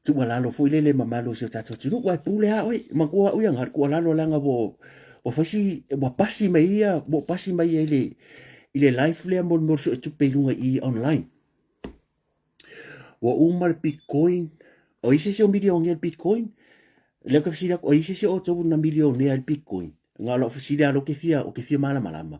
tu wala lo foi le mamalo se tato tu wa pule ha oi ma ko uia ngar ko la lo langa bo o fasi bo pasi mai ile life le mo mo tu pelunga i online wa umar bitcoin o ise se o milion el bitcoin le ka fasi o ise se o to na milion el bitcoin nga lo fasi lo ke fia malama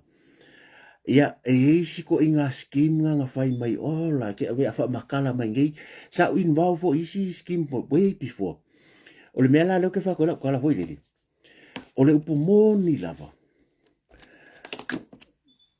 ia e isi ko inga scheme nga fai mai ola ke ave afa makala mai ngai sa involve fo isi scheme for way before o le mela lo ke fa ko la foi lili o le upu moni lava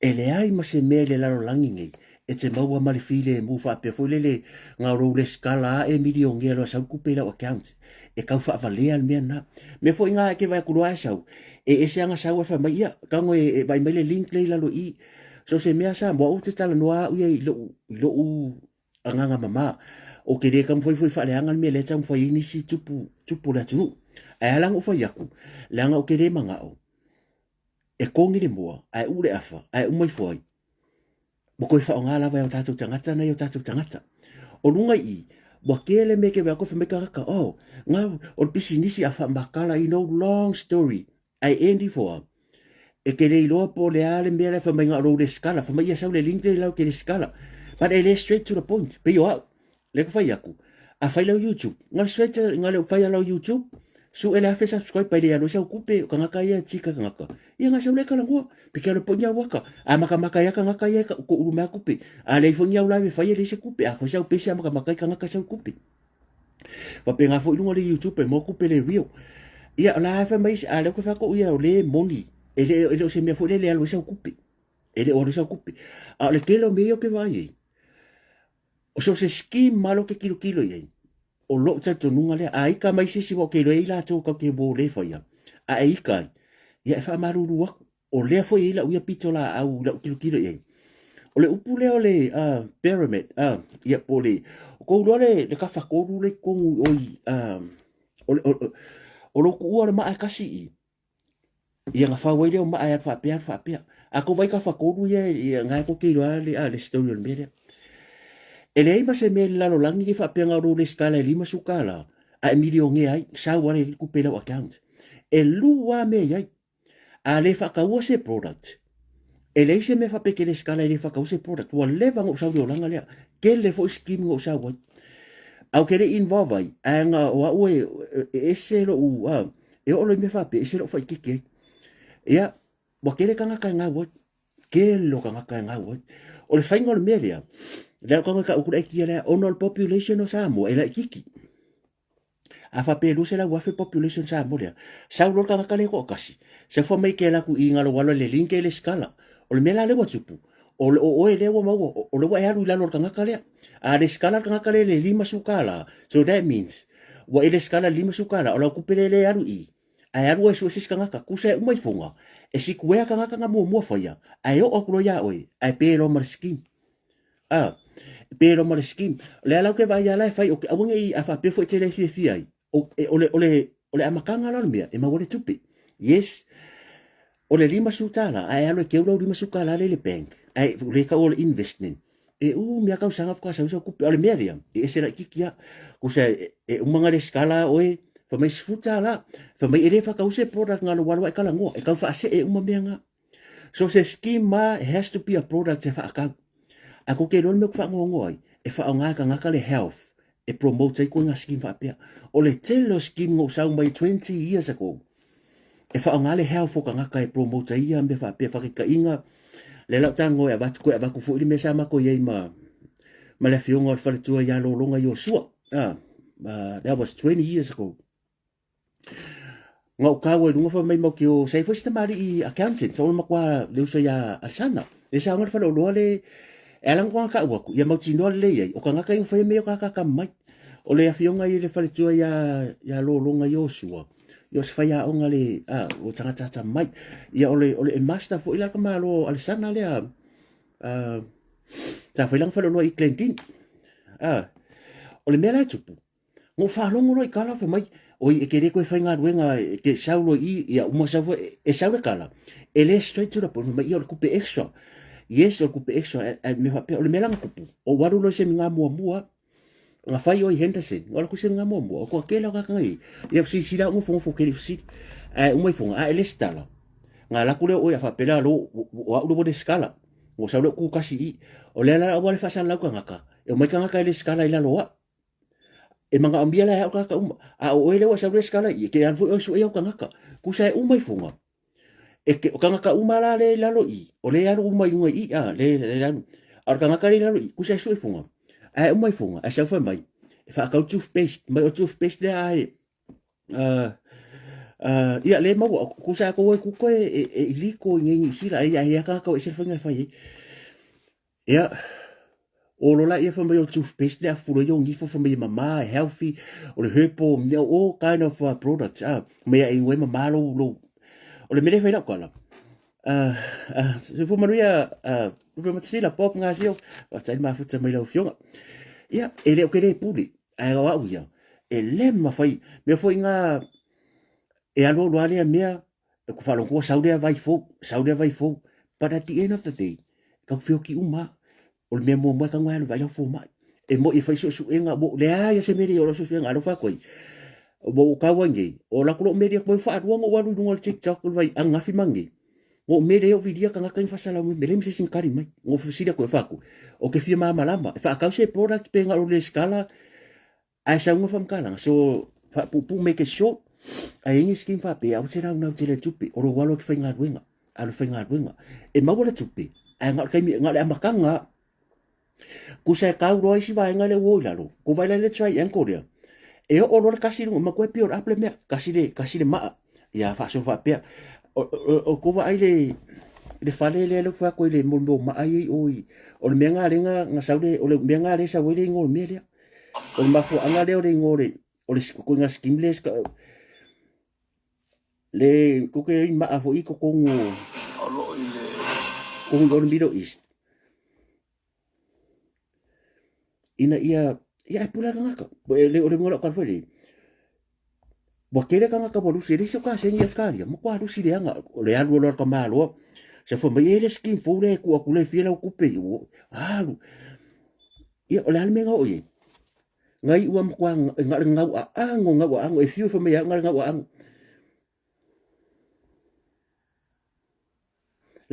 e le ai ma se mele la langi ngai e te maua mari file mu fa pe foi lele nga ro le skala e milion ngelo sa ku pela account e ka fa vale al mena me foi nga ke vai ku lo asau e se anga sa wa fa mai ia ka ngo e vai mai le link le la lo i so se mea sa mo o te tala noa uia i lo anganga mama o ke re kam foi fa le angan me le tam foi ni si tupu la tu ai alang o foi aku langa o ke re manga o e kongi le moa ai ure afa ai umai foi mo ko fa ngala va o tatu tangata na o tatu tangata o lunga i mo ke le me ke va ko fa me ka o nga o pisi nisi afa makala i no long story ai endi for e ke le loa po le ale mea fa mai ngaro le skala fa mai sa le link le lau ke le skala but it is straight to the point pe yo le ko fai aku a fai lau YouTube ngal straight ngal fai lau YouTube su ele fa subscribe pa le alo sa kupe ka ngaka ia chika ka ngaka ia nga sa le kala ngo pe ke le ponya waka a maka ya ka ngaka ia ko uruma kupe a le fonya ula me fai le se kupe a ko sa pe sa maka ka ngaka sa kupe pa pe nga fo lunga le YouTube pe mo kupe le real ia la fa mai a le ko fa ko ia le money ele se me foi le alo sa kupe ele o sa kupe a le kelo meio ke vai o so se ski malo ke kilo ye o lo ta to nunga le ai ka mai se wo ke le la to ka ke bo le foi a ai ka ya fa maruru o le foi la uia pitola au la kilo ye o le upule o le pyramid ya pole ko lo le ka fa ko le ko oi o lo ku o ma kasi ia nga fa wele o ma ai fa pia a ko vai ka fa ko ye nga ko ke lo le story o mele ele ai ba se me la lo langi ki fa pia nga ro le skala lima sukala a emilio nge ai sa wale ku pela account e lu wa me ai a le fa ka o se product ele se me fa pe ke le skala le fa ka o se product wa le va ngo sa o langa le ke le fo scheme ngo sa wa au ke le involve ai anga wa o e se lo u e o lo me fa pe se lo fa ki ia wa kele kanga ka nga wo ke lo kanga ka nga wo o le faingo le melia le kanga ka ukura ki le onol population o Samoa e la kiki a fa pe lu se la wa fe population Samoa sa lo kanga ka le ko kasi se fo mai ke la ku inga lo walo le link le skala o le mela le wa tupu o le wa ma o le wa ya lu la lo kanga ka le a le skala kanga ka le lima sukala so that means wa ele skala lima sukala o la ku pele le aru i ai aru e suesis kanga ka kusa umai funga e si kuea kanga kanga mua faya ai o okuro ya oi ai pero mar skim pero mar skim le ala ke vai ala fai o ke awunga i afa pe foi tele fi ai ole amakanga la mea e ma wole tupi yes ole lima sutala ai alu ke ulo lima sukala le bank ai le ka ole investment e mea ka usanga kwa sa kupe ole mea e se la kikia kusa e umanga le skala oi fa mai sfuta la fa mai ele fa kause product ngalo wala e kala ngo e ka fa se e uma menga so se schema has to be a product fa ka ako ke ron me fa ngo ai e fa nga ka le health e promote ko nga scheme fa pe o le telo scheme ngo sa mai 20 years ago e fa nga le health ka nga ka e promote ia me fa pe fa ka inga le la tango e ba ku fu le me sa ma ko ye ma le fionga fa le tua ya lo longa yo so that was 20 years ago ngau kawe lunga fa mai mo ki o sai fo stamari i accountant so ma kwa le so ya asana e sa ngar fa lo le elang kwa ka wa ya mo tino le ye o ka nga ka fa me ka mai o le afionga i le fa le tua ya lo longa yo so yo se fa ya onga le o tanga tata mai ya ole master fo ila ka malo alsana le ta fa lang fa lo i clentin ole mera tupu ngo fa longo i kala fa mai o e kere ko fa nga ruenga ke saulo i ya uma sa e saulo kala ele straight to the point mai o kupe extra yes o kupe extra me fa pe o le mera kupu o waru lo se nga mua nga fai o Henderson o ku singa mo mo ko ke la ka ngai ia si sila mo fo ke si o mai fo a elestala nga la ku le o ya fa pela lo wa lo de skala o sa lo ku kasi o le la wa le fa san la ka ngaka e mai ka ngaka ele skala ila lo e manga ambia la ka ka a o ele wa sa le skala i ke an fo o su e ka ngaka ku sa o mai fo e ke ka ngaka umala le la lo i o le ya lo mai ngai a le ar ka ngaka le la lo i ku sa su e fo ai o mai funga a sa fa mai fa ka toothpaste mai o toothpaste le ai ia le mo ku sa ko e liko ngi sila ia ka ka se fa ngai fa ia o lo la ia fa mai o toothpaste le fu yo ngi fa mai mama healthy o le hepo o kind of products mai ai ngoi mama lo o le mele fa la kola se fu maria sila pop nga sio wa tsai ma fu tsai lo fionga ia ele o kere puli ai wa uia ele ma fai me foi nga e alo lo ale mea ku falo ko saude vai fo but at the end of the day ka fio ki uma o me mo ka ngalo vai fo mai e mo e fai so enga mo le ai se me o so enga lo fa koi mo ka wangi o la ko me ko fa ro mo wa lu ngol TikTok vai anga fi mangi o mere o vidia ka ngaka fasala mo mere mse sin kari mai o fisira ko faku o ke fia mama lama fa ka se product penga o le skala a sa ngo fam kala so fa pu make it short a ingi skin fa pe au tera una tele tupi o ro walo ke fainga ruenga a lo fainga ruenga e ma wala tupi a nga ka mi nga le amakanga ku sa ka ro si va nga le wo la lo ku va le try en korea e o lo ka si ma ko pior apple me ka si le ma ya fa so fa pe o ko va ai le fale le fa ko le mo ma ai o le menga lenga nga saude o le menga le sa wele ngol melia o ma fu anga le o le ngore o le ko nga skimles ka le ko ke ma afo i ko ngo alo ile ko ngo Middle East ina ia pula nga ka le o le ngora ka fele bo kere ka ka bolu sire so ka sen ya skaria mo kwa lu sire nga le alu lo ka malo se fo mai ele skin fule ku ku le fiela ku pe o alu ia o le almenga o ye ngai uam kwa nga ango e fiu fo mai nga ango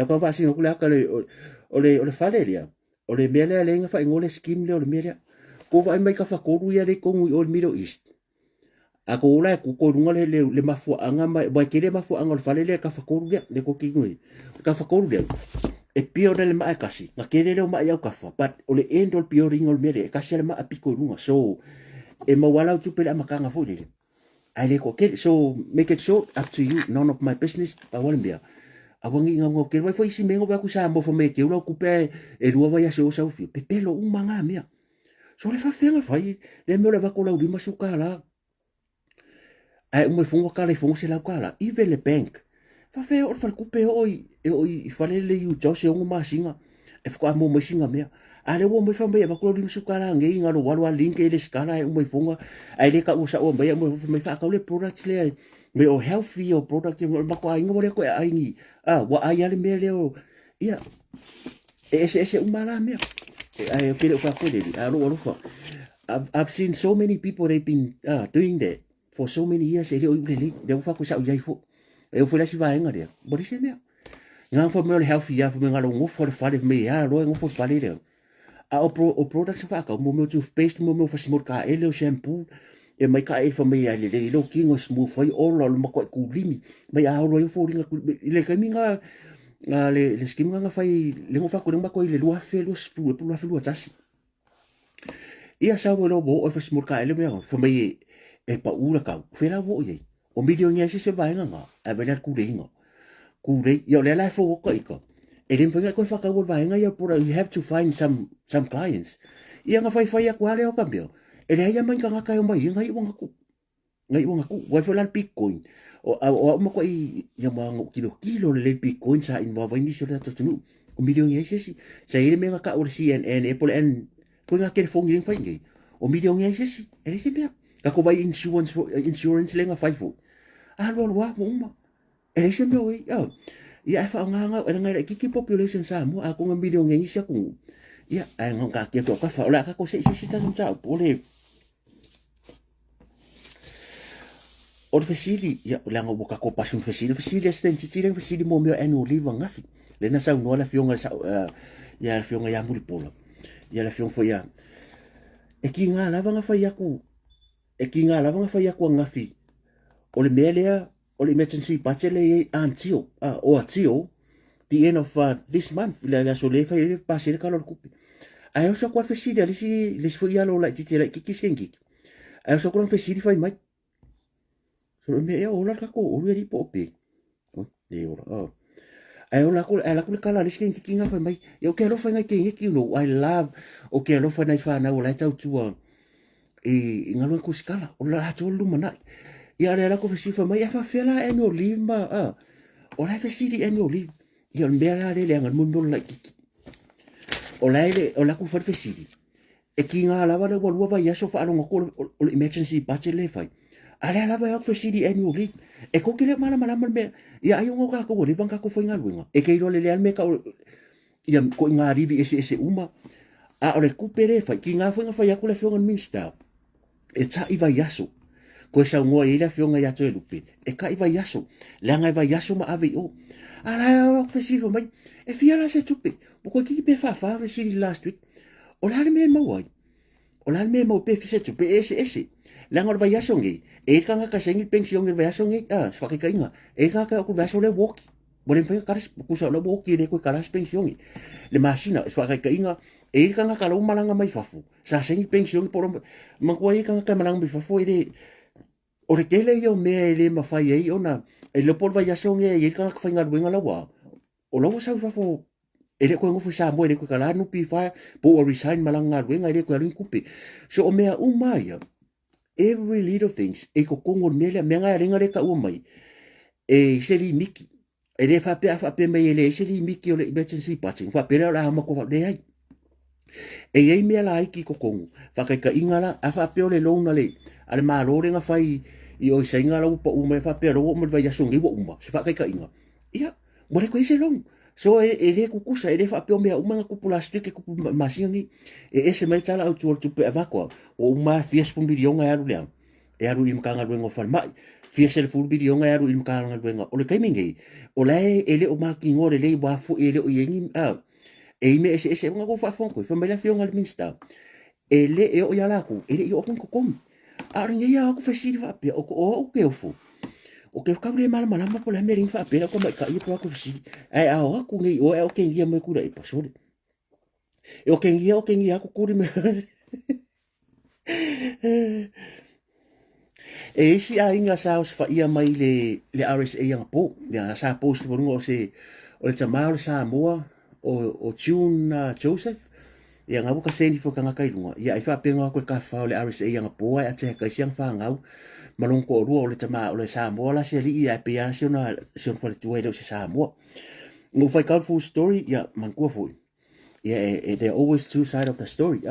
la ka va sino ku la ka le o le faleria o le mele le nga fa ngole skin le o le mele ko va mai ka fa ko ru ya le ko o le Middle East ako ula ku ko runga le mafu anga ba kere mafu anga le fale le ka fa ko le ko kingui ka fa ko le e pio le ma kasi na kere le ma ya ka fa but o le end o pio ringol mere ka se le ma apiko runga so e ma wala tu pele makanga fo le ai le ko ke so make it short up to you none of my business pa wala bia awangi nga ngo ke vai foi si mengo ba ku sa mo fo me ke ulo ku pe e rua vai so sa fi pe pelo un manga mia so le fa fenga fai le me le va ko la udi masuka la ai mo fungo kala fungo se la kala ive le bank fa fe or fal kupe oi fale le yu jose ngo masinga e fko mo masinga me ale wo mo fa me va ko lim sukala nge nga lo walwa link ele skala mo fungo ai le ka usa o me mo fa ka le product le me o healthy o product mo ko ai ngo le ko ai ni wa ai ale me le o ia ese umala me ai pere fa ko le alo fa I've seen so many people they've been doing that for so many years ele o ile de fa ko sa o yaifo e fo la si va nga de bo se me nga fo me healthy ya fo me nga lo ngo fo fa de me ya lo ngo fo fa de a o products fa ka mo toothpaste mo fa smor ka ele o shampoo e mai ka e fo me ya le lo kingo smooth foi o lo mo ko ku limi mai a lo fo ringa le ka minga le skim nga fai le ngo fa ko ma ko ile lo fe lo spu lo fa lo tasi ia sa wo lo bo o fa smor ka ele me fo me e pa ura ka fera wo ye o milio nya se vai nga a velar ku re yo le la fo ko iko e len fenga ko fa ka wo vai nga ya por you have to find some clients ia nga fai ya kwale o cambio e le ya man ka nga ka yo mai nga i wanga ku wa fo la bitcoin o mo ko i ya ma kilo le bitcoin sa involve ni so to tu o milio nya se sa ile me nga ka o CNN Apple and ko nga ke fo ngi fai ngi o milio nya se e se bia ka ko vai insurance lenga fai fo alo wa mo e se me oi ia fa nga nga ki population sa mo a ko nga million ngi sa ku ia ai nga ka ke ko fa la ka ko se ta sa pole o le fesili ia o langa boka ko pasun fesili sten titire fesili mo me anu liva ngafi le na sa no la fionga sa ia la fionga ya muri pola ia la fionga foi ia e ki nga lava nga fai aku e ki nga lava nga fai aku ngafi o le melea o le emergency budget le antio o atio the end of this month la so le fai pasir ka lo kupi ai so kwa fesili ali si le foi ia lo la titire ki sengi ai so kwa fesili fai mai so me e ola ka ko o ri pope o le ora ai ola ko le kala le skin kinga fa mai eu quero fa ngai ki no I love o quero fa nai fa na ola tau tua e ngalo ko skala ola to lu mana ia le ko fesi fa mai fa fela e no lima ola fesi di e no li ia mbera le ngal mundo la ki ola ko fa fesi e kinga la va le wo va ya so fa no ko emergency budget le fa ale ala ba ko fesi di e no li e ko kile mala me ia ai ngo ka ko ri banga ko foi ngalwenga e ke ro le me ka ia ko nga rivi ese uma a o recupere fa ki nga foi nga fa le fionga minsta e ta iva yaso ko sa ngo ia fionga ya to lupe e ka iva yaso la nga iva yaso ma ave o ala ko fesi fo mai e fia la se tupe ko ki pe fa fesi last week o la me mo pe fesi tupe ese la nga iva yaso ngi e kanga ka sengi pension ngi vaso ngi fa ka inga e kanga ko vaso le woki bolen fa ka ku sa le woki le ko karas pension le masina fa ka inga e kanga ka lo malanga mai fafu sa sengi pension por man ko e kanga ka malanga mai fafu e o le tele yo me le ma fa ye ona e le por vaso ngi e kanga ka fa inga wenga la wa o lo sa fafu e le ko ngo fa mo e ko kala no pi fa po resign malanga wenga e ko rin kupe so o mea umaya every little things e ko kongo mele me nga ringa re ka o mai e seli miki e le fa pe mai le seli miki o le emergency patching fa pera la ma ko le ai e ei me la iki ko kongo fa ka ingala a fa pe o le lona le ale ma lo ringa fai i o senga la upa uma fa pe ro mo vai asungi wo uma se fa ka inga ia mo le ko ise long so e le kukusa e le fa pe o me uma ku plastic ku masingi e ese me tala au tu pe avako o uma fies fu milion ya rulia e aru im kanga luengo fa mai fies el fu milion ya aru im kanga luengo o le kaimingi o le ele o ma ki ngore le wa fu ele o yengi e me ese nga ko fa fon ko fa me la fion al minsta ele e o ya la ku ele yo ko kom aringa ya ko fa si fa pe o ke o fu o ke ka le mal mal ma po la merin fa pe ko mai ka i ko si ai a o ku ngi o ke ngi me ku dai po so e o ke ngi ko ku ri me e isi a inga sa os fa ia mai le RSA yang po ya sa post por ngo se o le tamau sa moa o June Joseph ia nga buka seni fo kanga kai lunga ia ifa penga ko ka fa le RSA yang po ai ate ka siang fa ngau malong ko ru o le tama o le sa moa la se li ia pe ya siona sion fo le tuai do se sa moa ngo fa ka full story ia man ko fo ia there always two side of the story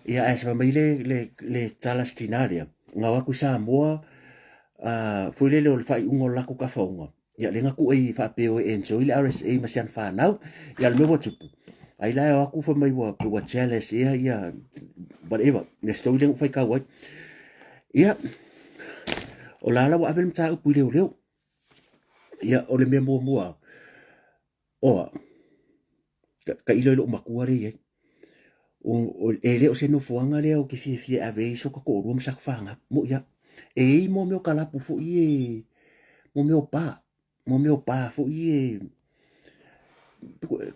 ia as va mai le talastinaria nga wa ku sa moa foi le o fai ungo la ku ka fonga ia le nga ku e fa pe o enjoy le RSA ma sian fa nau ia le mo tupu ai la wa ku fa mai wa jealous ia whatever le story le fai ka wa ia o la wa avel mta u le le ia o le memo mo o ka ilo lo makuare ia o ele o se no fuanga le o ke fie ave so ko ro msa fanga mo ya e mo me o kala pu fu ie mo me o pa fu ie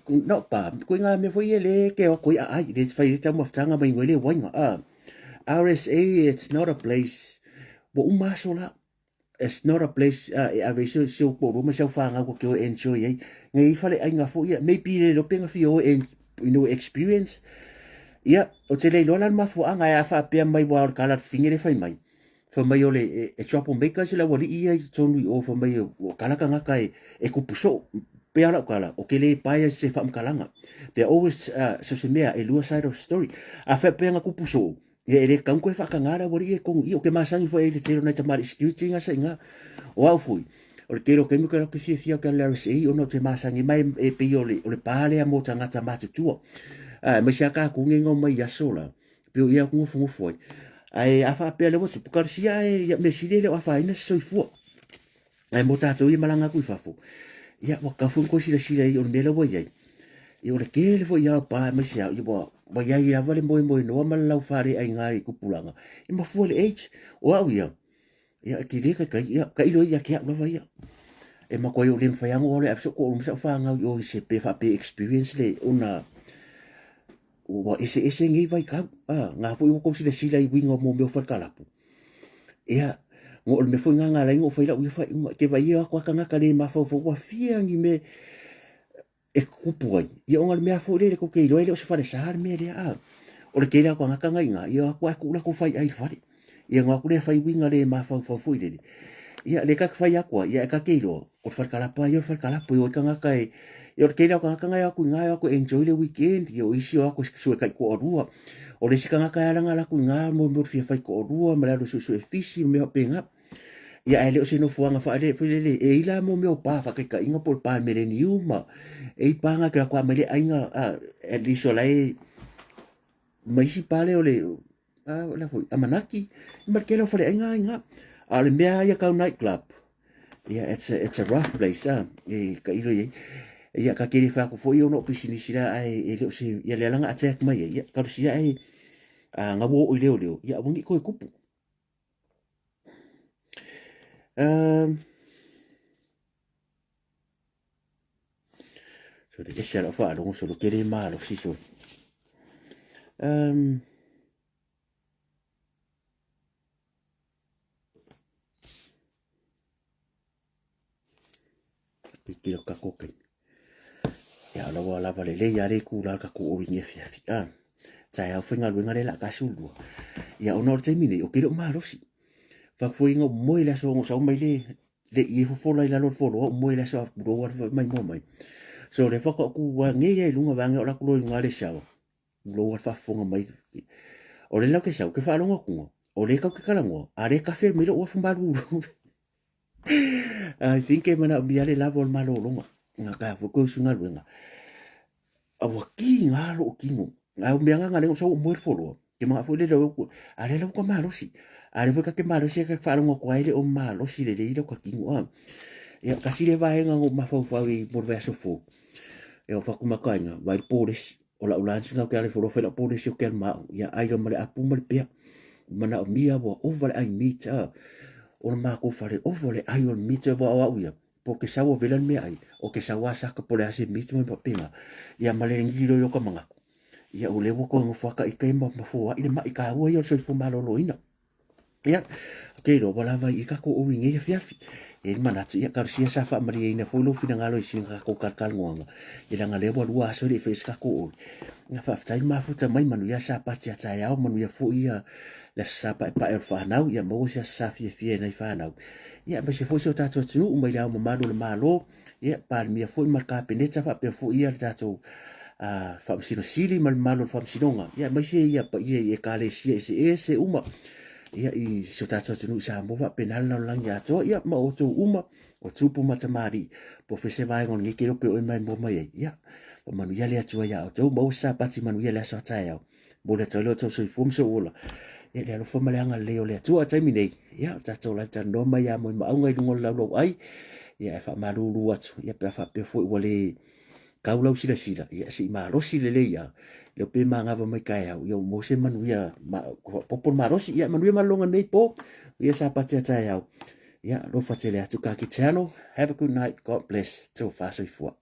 no pa ko nga me fu ie le ke o ko ai le fai ta mo tanga mai ngole wanga RSA it's not a place bo uma sola it's not a place ave so ko ro msa fanga ko ke enjoy ai ngai fale ai nga fu ie maybe le lo penga fio en experience ia o te le lolan mafu anga ya fa pe mai wa kala fingere fai mai fa mai ole e chopo meka se la wali ia i tonu o fa mai o kala kanga kai e kupuso pe ala kala o ke le pai se fa mkalanga they always so se mea e lua side of story a fa pe nga kupuso e le kanko fa kangara wali e kong i o ke masangi fo e le tero na tamari security nga sa nga o au fui o le tero ke mi ka ke fia ka la RSA o no te masangi mai e pe ole pale a mo tanga matu tua ma sia ka ku ngengo mai ya sola pe ia ku fu foi ai afa pe le mo tu karsia ia me sile le afa ina soifua ai mo tatou i malanga ku fafo ia wa ka fu ko sila i on mele wo ia i ora ke le fo ia pa ma sia i bo ia ia vale mo no ma lau fare ai ngai ku pulanga i ma fu le h o au ia ki le ka ilo ia ke no vai e ma ko yo lim fa yang o le so ko um sa fa nga yo se pe fa pe experience le una o ese ngi vai ka nga fu ko sila i wingo mo me fa kala pu ia ngo me fu nga la ngo fa ila u fa ke vai ia ko ka nga ka le ma fa fo wa fia ngi me e kupu ai ia onga le mea fu le ko ke ilo ele o se fa le sahar me le o le ke la ko nga ka nga inga ia ko la ko fai ai fa ia nga ku le fai winga le ma fa fu le ia le ka fai akwa ia ka keilo o fa kala pa ia fa kala po o ka nga kai ia ke la ka nga ia ku nga ko enjoy le weekend ia o isi o ko su ka ko rua o le sika nga ka nga la ku nga mo mo fi fa ko rua ma la su e fisi me penga ia ele o se no fuanga fa le e ila mo me o pa fa ka inga por pa me le niuma e pa nga ka kwa me le ainga e li so lai mai si pale o le la foi amanaki ma ke lo fa le ainga ale mea ia kau nightclub. Yeah, it's a rough place, e ka ilo ye. Ia ka kiri fa ko fo yo no pisini sira ai e lo si ia le langa attack mai ia ka si ai nga wo o leo ia bungi ko kupu. So de esa la fa lo so lo kiri malo si so. Kilo ka kokai. Ya la wala vale le ya le ku la ka ku o winge fia fia. Tsai au finga luenga le la ka sulu. Ya o norte mine o kilo malo si. Fa fuinga moi la so so mai le i fo la lo fo lo moi la so do wa mai mo mai. So le fa ku wa nge ye lunga va nge o la ku lo nga le sao. Lo wa fa fonga mai. O le la ke sao ke fa longa ku. O le ka ke kala ngo. Are ka fer mi lo wa fa baru. I think e mana biale lavo al malo longa nga ka fo ko sunga luenga awa ki nga lo kingo nga o mianga nga le so mo folo ke ma fo le lo ko ale lo ko malo si ale fo ka ke malo si ka fa longa ko ile o malo si le lo ka kingo ya ka si le va nga ma fo fa i por verso fo e o fa kuma ka nga vai polis o la ulan singa ke ale fo lo fe la polis o ke ma ya ai lo male apu mal pe mana o mia bo over ai mita o ma ko fare o vole ai on mite wa wa uia porque sa o velan me ai o que sa wa sa ka pole ase mite mo pinga ia male ngilo yo ka manga ia o lewo ko ngo faka i kai ma fo i ma i ka wo yo so fo malo lo ina ia ke ro bala vai i ka ko o winge ia fiafi e mana tu ia ka sia sa fa mari ina fo lo fina ngalo i singa ko ka kal ngonga ila nga lewo lua so le fes ka ko nga fa tai ma fu ta mai manu ia sa pa tia ta ia manu ia fo ia la sapa pa e whanau ia mo sia safi fie nei whanau ia ba se fo so tato tu o mai la mo malo le malo ia pa mi fo marka peneta fa pe fo ia tato fa sino sili mal malo fa sinonga ia mai se ia pa ia e kale se uma ia i so tato tu sa mo va penal na lang ya to ia ma o tu uma o tupu matamari po fe se vai ngon ngikiro pe o mai mo mai ia o manu ia le atu ia o tu mo sa pa ti manu ia le so tayo mo le tolo to so fum so ola ia le fo maleanga leo le tua taimi nei ia tatou la tano mai ia mo ma ngai ngol la lo ai ia fa malulu atu ia pe fa pe fo wale kaulau sila ia si ma rosi le ia le pe manga va mai kai au yo mo se manu ia ma popon ma rosi ia manu ma longa nei po ia sa pa tia tai au ia lo fa tele atu ka ki channel. Have a good night, God bless, till fa so fo.